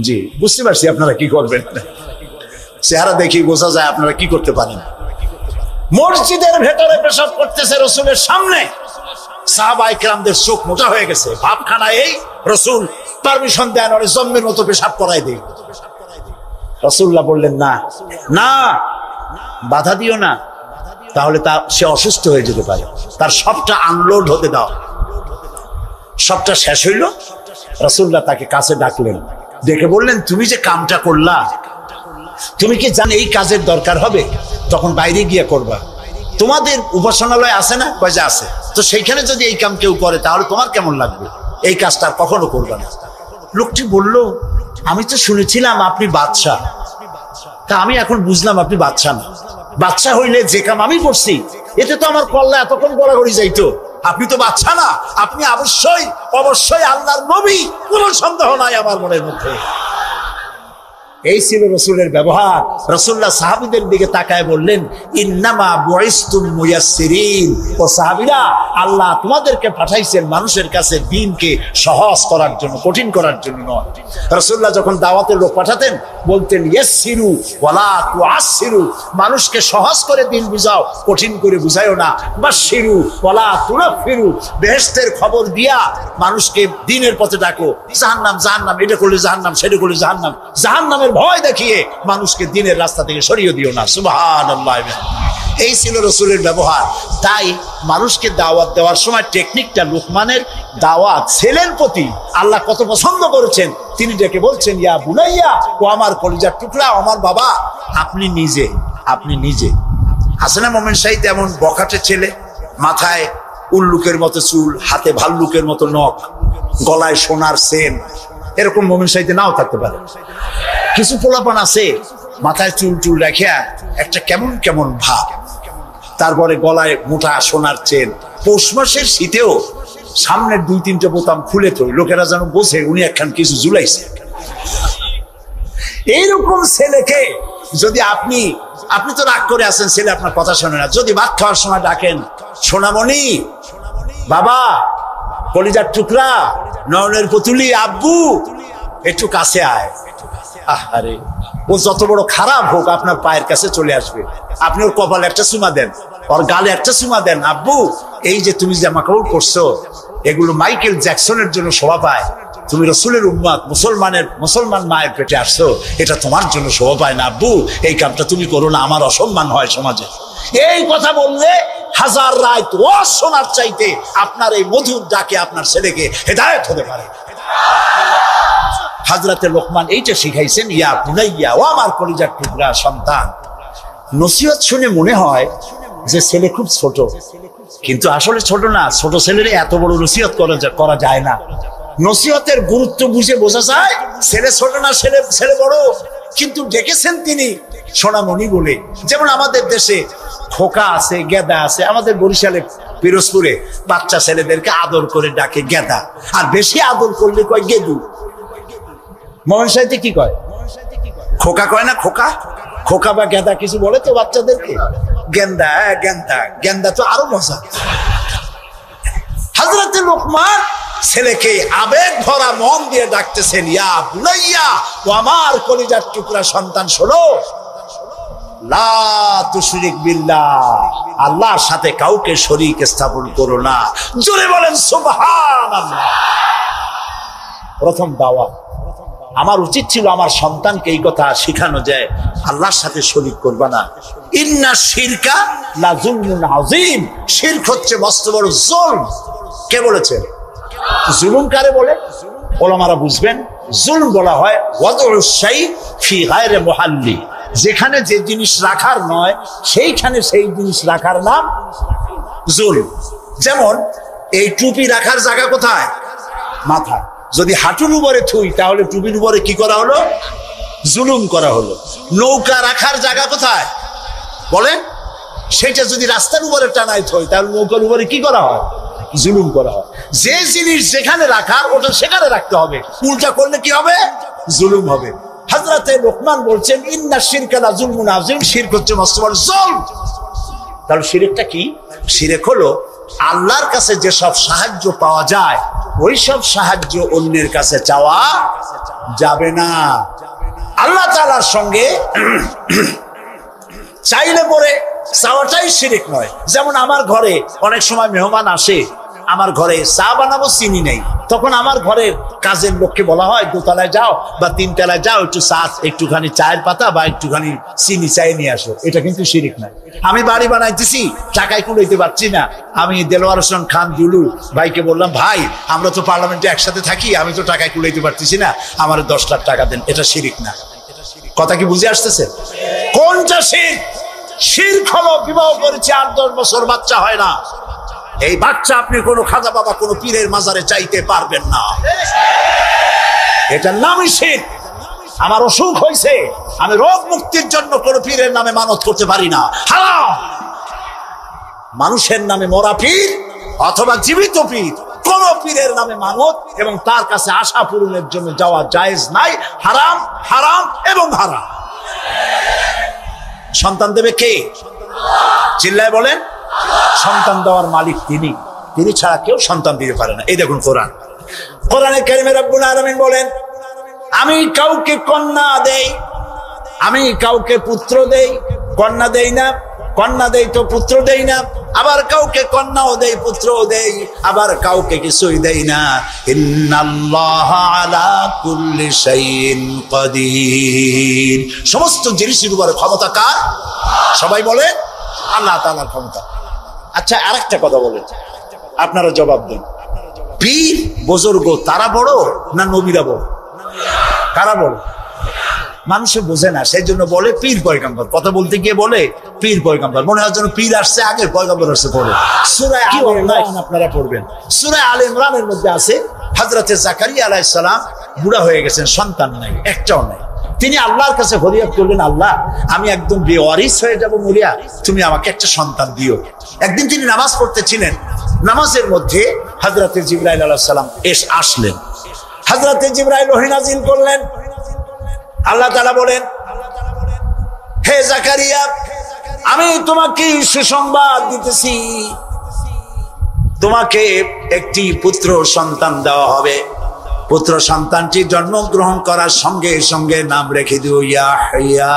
জি, বুঝতে পারছি আপনারা কি করবেন। চেহারা দেখি বোঝা যায় আপনারা কি করতে পারেন। মসজিদের ভেতরে পেশাব করতেছে রাসূলের সামনে, সাহাবায়ে কেরামদের চোখ মোটা হয়ে গেছে। ভাবখানা এই, রাসূল পারমিশন দেন ওরে জম্মের মতো পেশাব করাই দেই। রাসূলুল্লাহ বললেন, না না, বাধা দিও না, তাহলে সে অসুস্থ হয়ে যেতে পারে। তার সবটা আনলোড হতে দাও। সবটা শেষ হইল, রাসূলুল্লাহ তাকে কাছে ডাকলেন, ডেকে বললেন, তুমি যে কামটা করলা, তুমি কি জানো এই কাজের দরকার হবে? তখন বাইরে গিয়ে করবা। তোমাদের উপাসনালয় আছে না? কয় যে আছে। তো সেইখানে যদি এই কাম কেউ করে তাহলে তোমার কেমন লাগবে? এই কাজটা কখনো করবা না। লোকটি বলল, আমি তো শুনেছিলাম আপনি বাদশাহ, তা আমি এখন বুঝলাম আপনি বাদশাহ না। বাদশাহ হইলে যে কাম আমি করছি এতে তো আমার কল্লা এতক্ষণ গড়াগড়ি যাইতো। আপনি তো বাদশাহ না, আপনি অবশ্যই আল্লাহর নবী, কোনো সন্দেহ নাই আমার মনের মধ্যে। এই ছিল রসুলের ব্যবহার। রাসূলুল্লাহ সাহাবীদের দিকে তাকায় বললেন, ইন্নামা বুইসতুম মুয়াসসিরিন, ও সাহাবীরা, আল্লাহ তোমাদেরকে পাঠাইছেন মানুষের কাছে দ্বীনকে সহজ করার জন্য, কঠিন করার জন্য নয়। রাসূলুল্লাহ যখন দাওয়াতের লোক পাঠাতেন বলতেন, ইয়াসসিরু ওয়ালা তুআসসিরু, মানুষকে সহজ করে দ্বীন বুঝাও, কঠিন করে বুঝাইও না। বাশশিরু ওয়ালা তুনাফিরু, বেহেশতের খবর দিয়া মানুষকে দ্বীনের পথে ডাকো। জাহান্নাম, এটা করলে জাহান্নাম, সেটা করলে জাহান্নাম, জাহান্নামের ভয় দেখিয়ে মানুষকে দ্বীনের রাস্তা থেকে সরিয়ে দিও না। সুবহানাল্লাহ। এই ছিল রাসূলের ব্যবহার। তাই মানুষকে দাওয়াত দেওয়ার সময় টেকনিকটা, লুকমানের দাওয়াত ছেলের প্রতি আল্লাহ কত পছন্দ করেছেন। তিনি ডেকে বলছেন, ইয়া বুনাইয়া, ও আমার কলিজার টুকরা, আমার বাবা, আপনি নিজে আছে না মোমেন শাহী তেমন বখাটে ছেলে, মাথায় উল্লুকের মতো চুল, হাতে ভাল্লুকের মতো নখ, গলায় সোনার চেন, এরকম মোমেন শাহীতে নাও থাকতে পারে। কিছু পোলাপান আছে মাথায় চুল রাখিয়া একটা কেমন ভাব, তারপরে গলায় মোটা সোনার চেন, পৌষ মাসের শীতেও সামনের 2-3টে বোতাম খুলে তো লোকেরা যেন বোঝে উনি একখান কিছু ঝুলাইছে। এইরকম ছেলেকে যদি আপনি তো রাগ করে আছেন, ছেলে আপনার কথা শোনে না, যদি ভাত খাওয়ার সময় ডাকেন, সোনামণি, বাবা, কলিজার টুকরা, নয়নের পুতুলি, আব্বু, একটু কাছে আয়, আরে ও যত বড় খারাপ হোক আপনার পায়ের কাছে চলে আসবে। আপনি ওর কপালে একটা চুমা দেন, ওর গালে একটা চুমা দেন, আব্বু, এই যে তুমি জামা কাপড় করছো এগুলো মাইকেল জ্যাকসনের জন্য শোভা পায়, তুমি রাসূলের উম্মত, মুসলমান মায়ের পেটে আসছো, এটা তোমার জন্য শোভা পায় না আব্বু, এই কামটা তুমি করো না, আমার অসম্মান হয় সমাজে। এই কথা বললে হাজার রাত ওয়াজ শোনার চাইতে আপনার এই মধুর ডাকে আপনার ছেলেকে হেদায়েত হতে পারে। হযরতে লোকমান এইটা শিখাইছেন, ইয়া বুনাইয়া, ও আমার কলিজার টুকরা সন্তান। নসিহত শুনে মনে হয় যে ছেলে খুব ছোট, কিন্তু আসলে ছোট না। ছোট ছেলের এত বড় নসিহত করা যায় না। নসিহতের গুরুত্ব বুঝে বোঝা যায় ছেলে ছোট না, ছেলে বড়, কিন্তু ডেকেছেন তিনি সোনামণি বলে। যেমন আমাদের দেশে খোকা আছে, গেদা আছে। আমাদের বরিশালে পিরোজপুরে বাচ্চা ছেলেদেরকে আদর করে ডাকে গেদা, আর বেশি আদর করলে কয় গেদু। মোহন সাহিত্যে কি কয়? খোকা কয় না? খোকা বা গেদা কিছু বলে তো বাচ্চাদেরকে? গেন্দা তো আরো মজা। হযরতে লোকমান ছেলেকে আবেগ ভরা মন দিয়ে ডাকতেছেন, ইয়া বুনাইয়া, ও আমার কলিজার টুকরা সন্তান, শোনো, লা তুশরিক বিল্লাহ, আল্লাহর সাথে কাউকে শরীক স্থাপন করো না। জোরে বলেন সুবহানাল্লাহ। প্রথম দাওয়াত। আমার উচিত ছিল আমার সন্তানকে এই কথা শিখানো যায়, আল্লাহর সাথে শরীক করবা না। ইন্না শিরকা লা যুলমুন আযীম, শিরক হচ্ছে মস্ত বড় জুলম। কে বলেছে? জুলুম কারে বলে? ওলামারা বুঝবেন। জুলম বলা হয় ওয়াদউস শাই ফি গায়রি মুহাল্লি, যেখানে যে জিনিস রাখার নয় সেইখানে সেই জিনিস রাখার নাম জুলম। যেমন এই টুপি রাখার জায়গা কোথায়? মাথা। যদি হাঁটুর উপরে থুই তাহলে টুপির উপরে কি করা হলো? জুলুম করা হলো। নৌকা রাখার জায়গা কোথায় বলেন? সেটা যদি রাস্তার উপরে টানাই থই তাহলে নৌকার উপরে কি করা হয়? জুলুম করা হয়। যে জিনিস যেখানে রাখার ওটা সেখানে রাখতে হবে, উল্টা করলে কি হবে? জুলুম হবে। হযরতে লোকমান বলছেন, ইন্না শিরকা লা যুলমুন আযীম, শিরক হচ্ছে মস্ত বড় জুলম। তাহলে শিরকটা কি? শিরক হলো আল্লাহর কাছে যেসব সাহায্য পাওয়া যায় ওই সব সাহায্য অন্যের কাছে চাওয়া যাবে না। আল্লাহ তাআলার সঙ্গে চাইলে পরে চাওয়াটাই শিরক নয়। যেমন আমার ঘরে অনেক সময় মেহমান আসে, আমার ঘরে চা বানাবো, চিনি নেই, তখন আমার ঘরের কাজের লোককে বলা হয় দোতলায় যাও বা 3 তলায় যাও, একটুখানি চায়ের পাতা বা একটুখানি চিনি চাই নিয়ে আসো। এটা কিন্তু শিরক না। আমি বাড়ি বানাইতেছি, টাকায় কুলাইতে পারছি না, আমি দেলোয়ার হোসেন খান দুলু ভাইকে বললাম, ভাই আমরা তো পার্লামেন্টে একসাথে থাকি, আমি তো টাকায় কুলাইতে পারতেছি না, আমার 10 লাখ টাকা দেন। এটা শিরক না। কথা কি বুঝে আসতেছে? কোনটা শিরক? শিরক হলো বিবাহ করেছে 8-10 বছর বাচ্চা হয় না, এই বাচ্চা আপনি কোনো খাজা বাবা কোনো পীরের মাজারে চাইতে পারবেন না, এটার নামই শিরক। আমার অসুখ হয়েছে, আমি রোগ মুক্তির জন্য কোনো পীরের নামে মানত করতে পারি না, হারাম। মানুষের নামে মরা পীর অথবা জীবিত পীর, কোন পীরের নামে মানত এবং তার কাছে আশা পূরণের জন্য যাওয়া জায়েজ নাই, হারাম, হারাম এবং হারাম। সন্তান দেবে কে? চিল্লায় বলেন। সন্তান দেওয়ার মালিক তিনি, তিনি ছাড়া কেউ সন্তান দিতে পারে না। এই দেখুন কোরআন, কোরআনে কারিমে রব্বুল আলামিন বলেন, আমি কাউকে কন্যা দেই, আমি কাউকে পুত্র দেই, কন্যা দেই না, কন্যা দেই তো পুত্র দেই না, আবার কাউকে কন্যাও দেই পুত্রও দেই, আবার কাউকে কিছুই দেই না। ইন্নাল্লাহা আলা কুল্লি শাইইন কাদির, সমস্ত জিনিসের উপরে ক্ষমতা কার? সবাই বলে আল্লাহ তাআলার ক্ষমতা। আচ্ছা আরেকটা কথা বলেন, আপনারা জবাব দেন, পীর বুজুর্গ তারা বড় না নবীরা বড়? কারা বড়? মানুষে বোঝে না, সেই জন্য বলে পীর পয়গম্বর। কথা বলতে গিয়ে বলে পীর পয়গম্বর, মনে হয় যেন পীর আসছে আগে, পয়গম্বর আসছে পরে। সূরা আলে ইমরান আপনারা পড়বেন, সূরা আলে ইমরানের মধ্যে আছে হযরতে জাকারিয়া আলাইহিস সালাম বুড়া হয়ে গেছেন, সন্তান নাই, একটাও নাই। তিনি আল্লাহর কাছে ফরিয়াদ করলেন, আল্লাহ আমি একদম বেওয়ারিস হয়ে যাব মরিয়া, তুমি আমাকে একটা সন্তান দিও। একদিন তিনি নামাজ পড়তেছিলেন, নামাজের মধ্যে হযরতে জিবরাইল আলাইহিস সালাম আসলেন, হযরতে জিবরাইল ওহী নাযিল করলেন। আল্লাহ তাআলা বলেন, হে জাকারিয়া আমি তোমাকে সুসংবাদ দিতেছি, তোমাকে একটি পুত্র সন্তান দেওয়া হবে, পুত্র সন্তানটি জন্মগ্রহণ করার সঙ্গে সঙ্গে নাম রেখে দিও ইয়াহইয়া।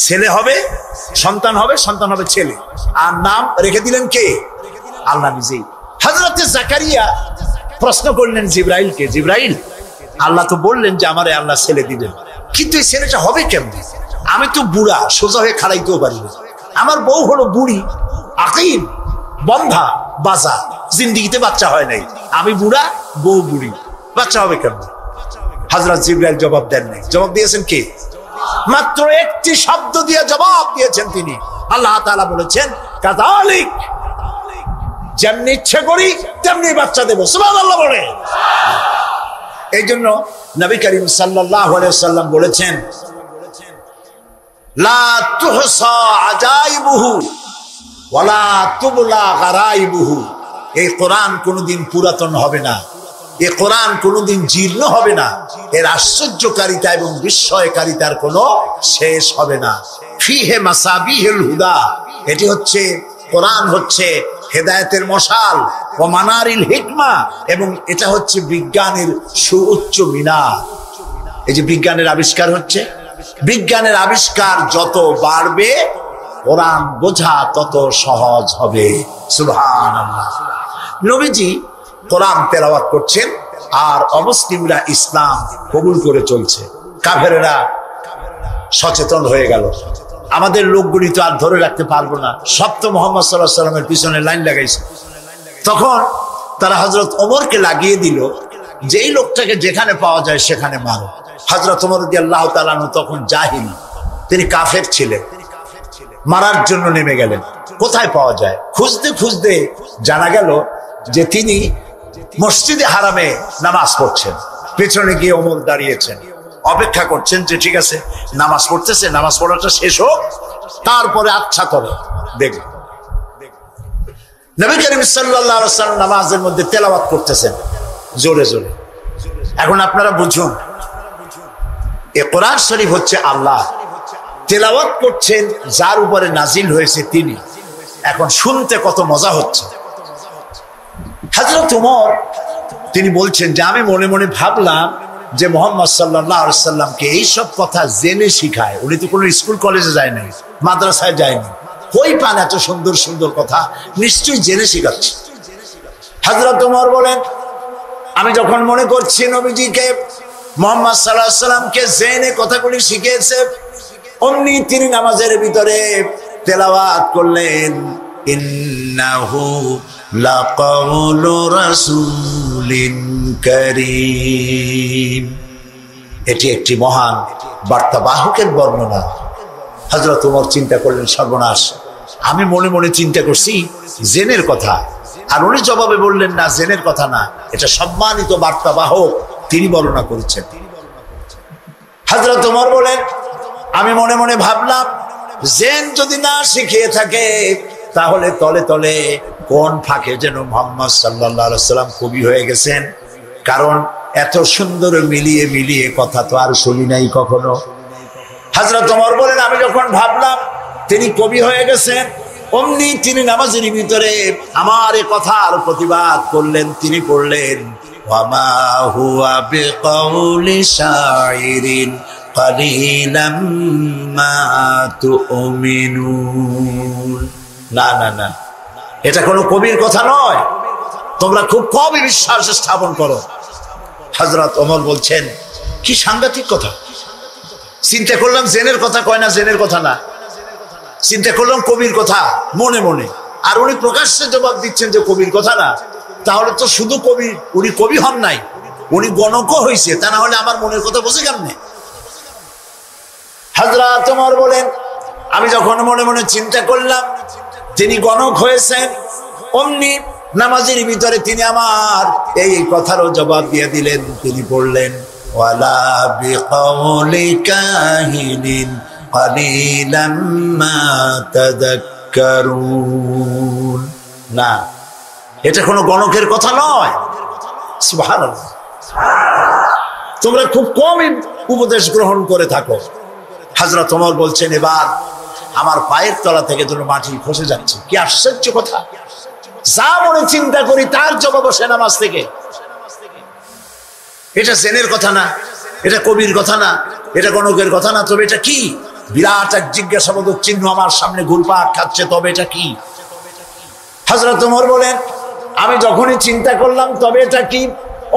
ছেলে হবে, সন্তান হবে, সন্তান হবে ছেলে, আর নাম রেখে দিলেন কে? আল্লাহ নিজেই। হযরতে জাকারিয়া প্রশ্ন করলেন জিবরাইলকে, জিবরাইল আল্লাহ তো বললেন যে আমারে আল্লাহ ছেলে দিবেন, কিন্তু এই ছেলেটা হবে কেমনে? আমি তো বুড়া, সোজা হয়ে খাড়াইতেও পারি না, আমার বউ হলো বুড়ি, আকিম, বন্ধা, বাজা, জিন্দেগিতে বাচ্চা হয় নাই, আমি বুড়া, বউ বুড়ি, বাচ্চা হবে কেমনে? হযরত জিবরাইল জবাব দেন নাই। জবাব দিয়েছেন কে? মাত্র একটি শব্দ দিয়ে জবাব দিয়েছেন তিনি। আল্লাহ তাআলা বলেছেন, কাযালিক, যেমনি ইচ্ছে করি তেমনি বাচ্চা দেব। সুবহানাল্লাহ বলে। এই জন্য নবী করিম সাল্লাল্লাহু আলাইহি ওয়াসাল্লাম বলেছেন, লা তুহসা আজাইবুহু ওয়ালা তুবলা গারাইবুহু। এই কোরআন কোনোদিন পুরাতন হবে না, এই কোরআন কোনোদিন জীর্ণ হবে না, এর আশ্চর্যকারিতা এবং বিস্ময়কারিতার কোনো শেষ হবে না। ফিহে মাসাবিহুল হুদা, এটি হচ্ছে কোরআন হচ্ছে হেদায়েতের মশাল, ও মানারিল হিকমা, এবং এটা হচ্ছে বিজ্ঞানের সুউচ্চ মিনার। এই যে বিজ্ঞানের আবিষ্কার হচ্ছে, বিজ্ঞানের আবিষ্কার যত বাড়বে কোরআন বোঝা তত সহজ হবে। সুবহানাল্লাহ। নবীজি কোরআন তেলাওয়াত করছেন আর অমুসলিমরা ইসলাম কবুল করে চলছে, কাফেরেরা সচেতন হয়ে গেল। আমাদের লোকগুলি তো আর ধরে রাখতে পারবো না, সব তো মুহাম্মদ সাল্লাল্লাহু আলাইহি ওয়াসাল্লামের পিছনে লাইন লাগাইছে। তখন তারা হযরত ওমরকে লাগিয়ে দিল, যেই লোকটাকে যেখানে পাওয়া যায় সেখানে মারো। হযরত ওমর রাদিয়াল্লাহু তাআলা আনহু তখন জাহিল, তিনি কাফের ছিলেন, মারার জন্য নেমে গেলেন। কোথায় পাওয়া যায়? খুঁজতে খুঁজতে জানা গেল যে তিনি মসজিদে হারামে নামাজ পড়ছেন। পেছনে গিয়ে ওমর দাঁড়িয়েছেন, অপেক্ষা করছেন যে ঠিক আছে নামাজ পড়তেছে, নামাজ পড়াটা শেষ হোক, তারপরে আচ্ছা করে দেখব। নবী করিম সাল্লাল্লাহু আলাইহি ওয়াসাল্লাম নামাজের মধ্যে তেলাওয়াত করতেছেন জোরে জোরে। এখন আপনারা বুঝুন, এই কোরআন শরীফ হচ্ছে আল্লাহ, তেলাওয়াত করছেন যার উপরে নাজিল হয়েছে তিনি। এখন শুনতে কত মজা হচ্ছে। হযরত ওমর তিনি বলছেন যে আমি মনে মনে ভাবলাম যে মুহাম্মদ সাল্লাল্লাহু আলাইহি ওয়াসাল্লামকে এইসব কথা জেনে শিখায়, উনি তো কোনো স্কুল কলেজে যায় নাই, মাদ্রাসায় যায়নি, কই পান এত সুন্দর সুন্দর কথা, নিশ্চয়ই জেনে শিখাচ্ছে। হযরত ওমর বলেন, আমি যখন মনে করছি নবীজিকে মুহাম্মদ সাল্লাল্লাহু আলাইহি ওয়াসাল্লামকে জেনে কথাগুলি শিখিয়েছে, অমনি তিনি নামাজের ভিতরে তেলাওয়াত করলেন, ইন্নাহু লাকাউলু রাসূলিন কারীম। এটি একটি মহান বার্তাবাহকের বর্ণনা, হযরত ওমর চিন্তা করলেন, সর্বনাশ, আমি মনে মনে চিন্তা করছি জেনের কথা, আর উনি জবাবে বললেন না, জেনের কথা না, এটা সম্মানিত বার্তাবাহক, তিনি বর্ণনা করেছেন। হযরত ওমর বলেন, আমি মনে মনে ভাবলাম, জেন যদি না শিখিয়ে থাকে তাহলে তলে তলে কোন ফাঁকে যেন মুহাম্মদ সাল্লাল্লাহু আলাইহি সাল্লাম কবি হয়ে গেছেন, কারণ এত সুন্দর মিলিয়ে মিলিয়ে কথা তো আর শুনি নাই কখনো। হযরত ওমর বলেন, আমি যখন ভাবলাম তিনি কবি হয়ে গেছেন, অমনি তিনি নামাজের ভিতরে আমার এই কথার প্রতিবাদ করলেন। তিনি পড়লেন, ওয়ামা হুয়া বিকাউলি শাইরিন কালিলাম মা তুমিনুন। না না না, এটা কোনো কবির কথা নয়, তোমরা খুব কমই বিশ্বাস স্থাপন করো। হযরত ওমর বলছেন, কি সাংঘাতিক কথা! চিন্তা করলাম জেনের কথা কয় না, জেনের কথা না, চিন্তা করলাম কবির কথা মনে মনে, আর উনি প্রকাশ্যে জবাব দিচ্ছেন যে কবির কথা না। তাহলে তো শুধু কবি, উনি কবি হন নাই, উনি গণকও হয়েছে, তা না হলে আমার মনের কথা বুঝে কেমনে? হযরত ওমর বলেন, আমি যখন মনে মনে চিন্তা করলাম তিনি গণক হয়েছেন, অমনি নামাজের ভিতরে তিনি আমার এই কথারও জবাব দিয়ে দিলেন। তিনি বললেন, ওয়ালা বিকাউলি কাহিনিন কালিলাম মা তাযাক্কারুন। না, এটা কোনো গণকের কথা নয়। সুবহানাল্লাহ, তোমরা খুব কমই উপদেশ গ্রহণ করে থাকো। হযরত ওমর বলছেন, এবার আমার পায়ের তলা থেকে যেন মাটি খসে যাচ্ছে। কি আশ্চর্য কথা! যা মনে চিন্তা করি তার জবাব আসে নামাজ থেকে। এটা জেনের কথা না, এটা কবির কথা না, এটা গণকের কথা না, তবে এটা কি? বিরাট এক জিজ্ঞাসাবোধক চিহ্ন আমার সামনে ঘুরপাক খাচ্ছে, তবে এটা কি? হযরত ওমর বলেন, আমি যখনই চিন্তা করলাম তবে এটা কি,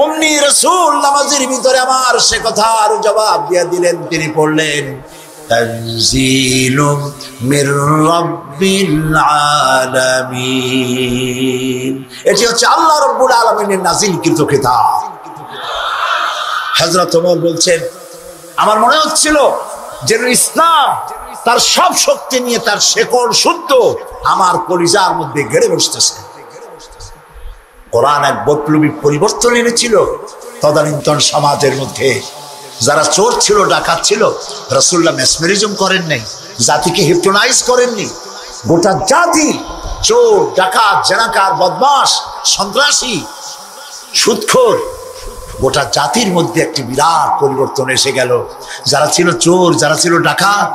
অমনি রাসূল নামাজের ভিতরে আমার সে কথার জবাব দিয়ে দিলেন। তিনি পড়লেন, তানজিলুম মির রাব্বিল আলামিন। এটি হচ্ছে আল্লাহ রাব্বুল আলামিনের নাযিলকৃত কিতাব। হযরত ওমর বলছেন, আমার মনে হচ্ছিল যেন ইসলাম তার সব শক্তি নিয়ে তার শেকড় শুদ্ধ আমার কলিজার মধ্যে গেড়ে বসতেছে। কোরআন এক বৈপ্লবিক পরিবর্তন এনেছিল তদানীন্তন সমাজের মধ্যে। যারা চোর ছিল, ডাকাত ছিল, রাসূলুল্লাহ মেসমেরিজম করেন নাই, জাতিকে হিপনোটাইজ করেননি। গোটা জাতি চোর, ডাকাত, জেনাকার, বদমাশ, সন্ত্রাসী, সুদখোর, গোটা জাতির মধ্যে একটি বিরাট পরিবর্তন এসে গেল। যারা ছিল চোর, যারা ছিল ডাকাত,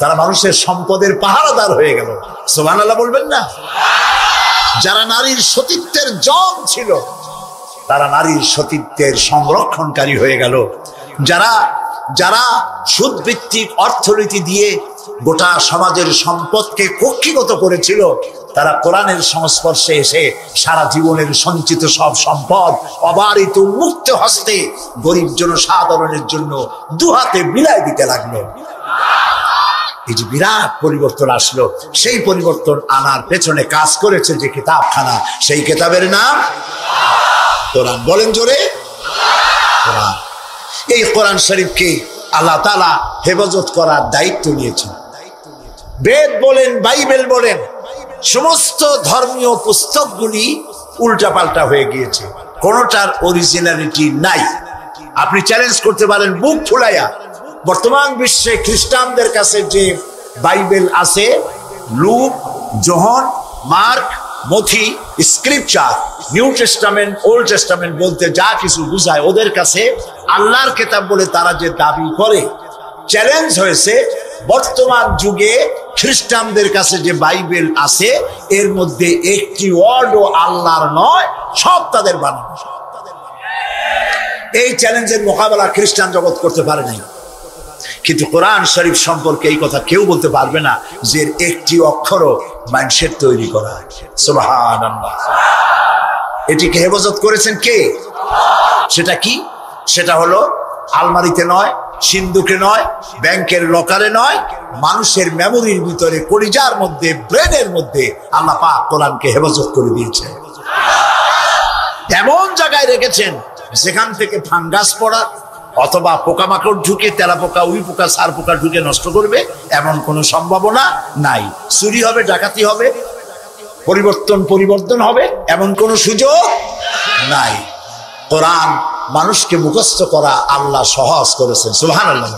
তারা মানুষের সম্পদের পাহারাদার হয়ে গেল। সুবহানাল্লাহ বলবেন না? যারা নারীর সতীত্বের জম ছিল, তারা নারীর সতীত্বের সংরক্ষণকারী হয়ে গেল। যারা যারা সুদভিত্তিক অর্থনীতি দিয়ে গোটা সমাজের সম্পদকে কক্ষিগত করেছিল, তারা কোরআনের সংস্পর্শে এসে সারা জীবনের সঞ্চিত সব সম্পদ অবারিত মুক্ত হস্তে গরিব জনসাধারণের জন্য দুহাতে বিলায় দিতে লাগলো। এই যে বিরাট পরিবর্তন আসলো, সেই পরিবর্তন আনার পেছনে কাজ করেছে যে কিতাবখানা, সেই কিতাবের নাম কোরআন। বলেন জোরে, কোরআন। এই কোরআন শরীফকে আল্লাহ তাআলা হেফাজত করার দায়িত্ব নিয়েছেন। বেদ বলেন, বাইবেল বলেন, সমস্ত ধর্মীয় পুস্তকগুলি উল্টাপাল্টা হয়ে গিয়েছে, কোনটার অরিজিনালিটি নাই। আপনি চ্যালেঞ্জ করতে পারেন বুক ফুলাইয়া, বর্তমান বিশ্বে খ্রিস্টানদের কাছে যে বাইবেল আছে, লুক, যোহন, মার্ক, মথি, scripture, New Testament, Old Testament বলতে যা কিছু বুঝায়, ওদের কাছে আল্লাহর কিতাব বলে তারা যে দাবি করে, চ্যালেঞ্জ হয়েছে বর্তমান যুগে খ্রিস্টানদের কাছে যে বাইবেল আছে এর মধ্যে একটি ওয়ার্ডও আল্লাহর নয়, সব তাদের বানানো। এই চ্যালেঞ্জের মোকাবেলা খ্রিস্টান জগৎ করতে পারে নাই। কিন্তু কোরআন শরীফ সম্পর্কে এই কথা কেউ বলতে পারবে না যে একটি অক্ষরও মানুষের তৈরি করা। সুবহানাল্লাহ। এটিকে হেফাজত করেছেন কে? সেটা কি? সেটা হলো আলমারিতে নয়, সিন্ধুকে নয়, ব্যাংকের লকারে নয়, মানুষের মেমোরির ভিতরে, কলিজার মধ্যে, ব্রেনের মধ্যে আল্লাহ পাক কোরআনকে হেফাজত করে দিয়েছে। এমন জায়গায় রেখেছেন যেখান থেকে ফাঙ্গাস পড়ার, অথবা পোকামাকড় ঢুকে, তেলা পোকা, উই পোকা, সার পোকা ঢুকে নষ্ট করবে এমন কোনো সম্ভাবনা নাই। চুরি হবে, ডাকাতি হবে, পরিবর্তন হবে এমন কোনো সুযোগ নাই। কোরআন মানুষকে মুখস্থ করা আল্লাহ সহজ করেছেন, সুবহানাল্লাহ।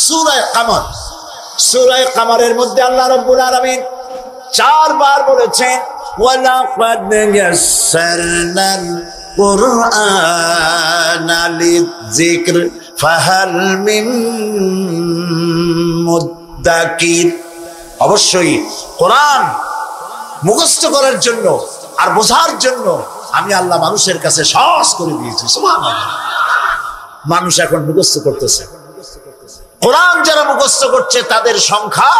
সূরা কামার, সূরা কামারের মধ্যে আল্লাহ রাব্বুল আলামিন 4 বার বলেছেন ওয়ালাকাদ ইয়াসসারনাল কুরআনা লিযিকর ফাহাল মিন মুদ্দাকির। অবশ্যই কোরআন মুখস্থ করার জন্য আর বোঝার জন্য আমি আল্লাহ মানুষের কাছে সহজ করে দিয়েছি, সুবহানাল্লাহ। মানুষ এখন মুখস্থ করতেছে। কোরআন যারা মুখস্থ করছে তাদের সংখ্যা,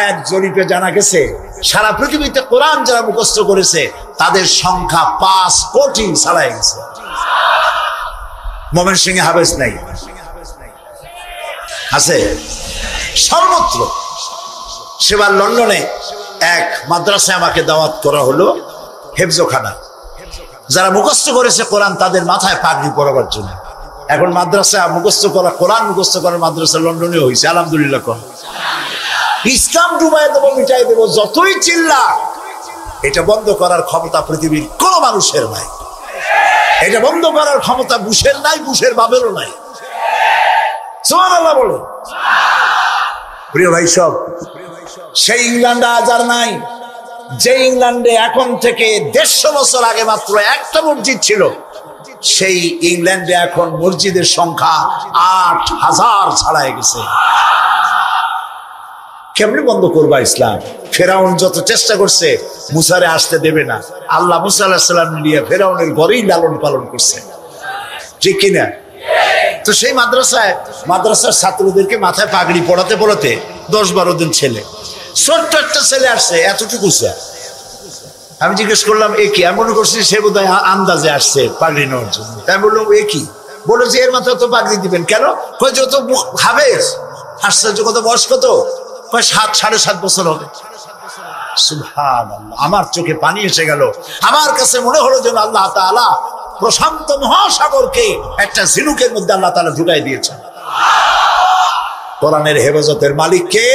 এক জরিপে জানা গেছে সারা পৃথিবীতে কোরআন যারা মুখস্থ করেছে তাদের সংখ্যা 5 কোটি ছাড়াই গেছে। ময়মনসিংহে হাফেজ নাই, আছে সর্বত্র। সেবার লন্ডনে এক মাদ্রাসায় আমাকে দাওয়াত করা হলো, হেফজখানা। যারা মুখস্থ করেছে কোরআন তাদের মাথায় পাগড়ি পরাবার জন্য। এখন মাদ্রাসা মুখস্থ করা, কোরআন মুখস্থ করার মাদ্রাসা লন্ডনে হয়েছে, আলহামদুলিল্লাহ। ইসলাম ডুবাই দেবো, মিটাই দেবো, যতই চিল্লা, এটা বন্ধ করার ক্ষমতা পৃথিবীর কোন মানুষের নাই। এটা বন্ধ করার ক্ষমতা বুশের নাই, বুশের বাবেরও নাই। সুবহানাল্লাহ বলো। প্রিয় ভাই সব, সেই ইংল্যান্ডে আজ আর নাই যে ইংল্যান্ডে এখন থেকে 150 বছর আগে মাত্র একটা মসজিদ ছিল। সেই ইংল্যান্ডে এখন মসজিদের সংখ্যা 8000 ছাড়াই গেছে। কেমনে বন্ধ করবা ইসলাম? ফেরাউন যত চেষ্টা করছে মুসারে আসতে দেবে না। আল্লাহ মুসা আলাইহিস সালাম নিয়ে ফেরাউনের ঘরেই লালন পালন করছে, ঠিক কিনা? তো সেই মাদ্রাসার ছাত্রদেরকে মাথায় পাগড়ি পড়াতে পড়াতে 10-12 দিন ছেলে, ছোট্ট একটা ছেলে আসছে, এতটুকু। আমি জিজ্ঞেস করলাম এ কি? আমি মনে করছি সে বোধহয় আন্দাজে আসছে পাগড়ি নেওয়ার জন্য। তাই বললাম এ কি? বলে যে এর মাথায় তো পাগড়ি দিবেন কেন? যত হাফেজ। আশ্চর্য, কত বয়স কত? 7-7.5 বছর হবে। সুবহানাল্লাহ, আমার চোখে পানি এসে গেল। আমার কাছে মনে হলো যেন আল্লাহ তাআলা প্রশান্ত মহাসাগরকে একটা ঝিনুকের মধ্যে আল্লাহ তাআলা ঢুকাই দিয়েছেন। কোরআনের হেফাজতের মালিক কে?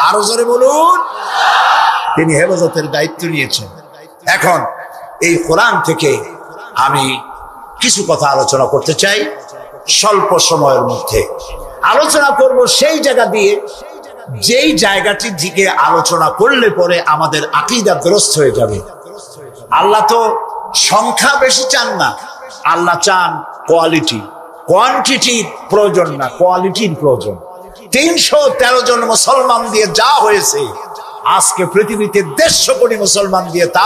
আরো জোরে বলুন। তিনি হেফাজতের দায়িত্ব নিয়েছেন। এখন এই কোরআন থেকে আমি কিছু কথা আলোচনা করতে চাই স্বল্প সময়ের মধ্যে। আলোচনা করব সেই জায়গা দিয়ে যেই জায়গাটির দিকে আলোচনা করলে পরে আমাদের আকীদা দুরস্ত হয়ে যাবে। আল্লাহ তো সংখ্যা বেশি চান না, আল্লাহ চান কোয়ালিটি। কোয়ান্টিটির প্রয়োজন না, কোয়ালিটির প্রয়োজন। 313 জন মুসলমান দিয়ে যা হয়েছে, আজকে পৃথিবীতে 150 কোটি মুসলমান দিয়ে তা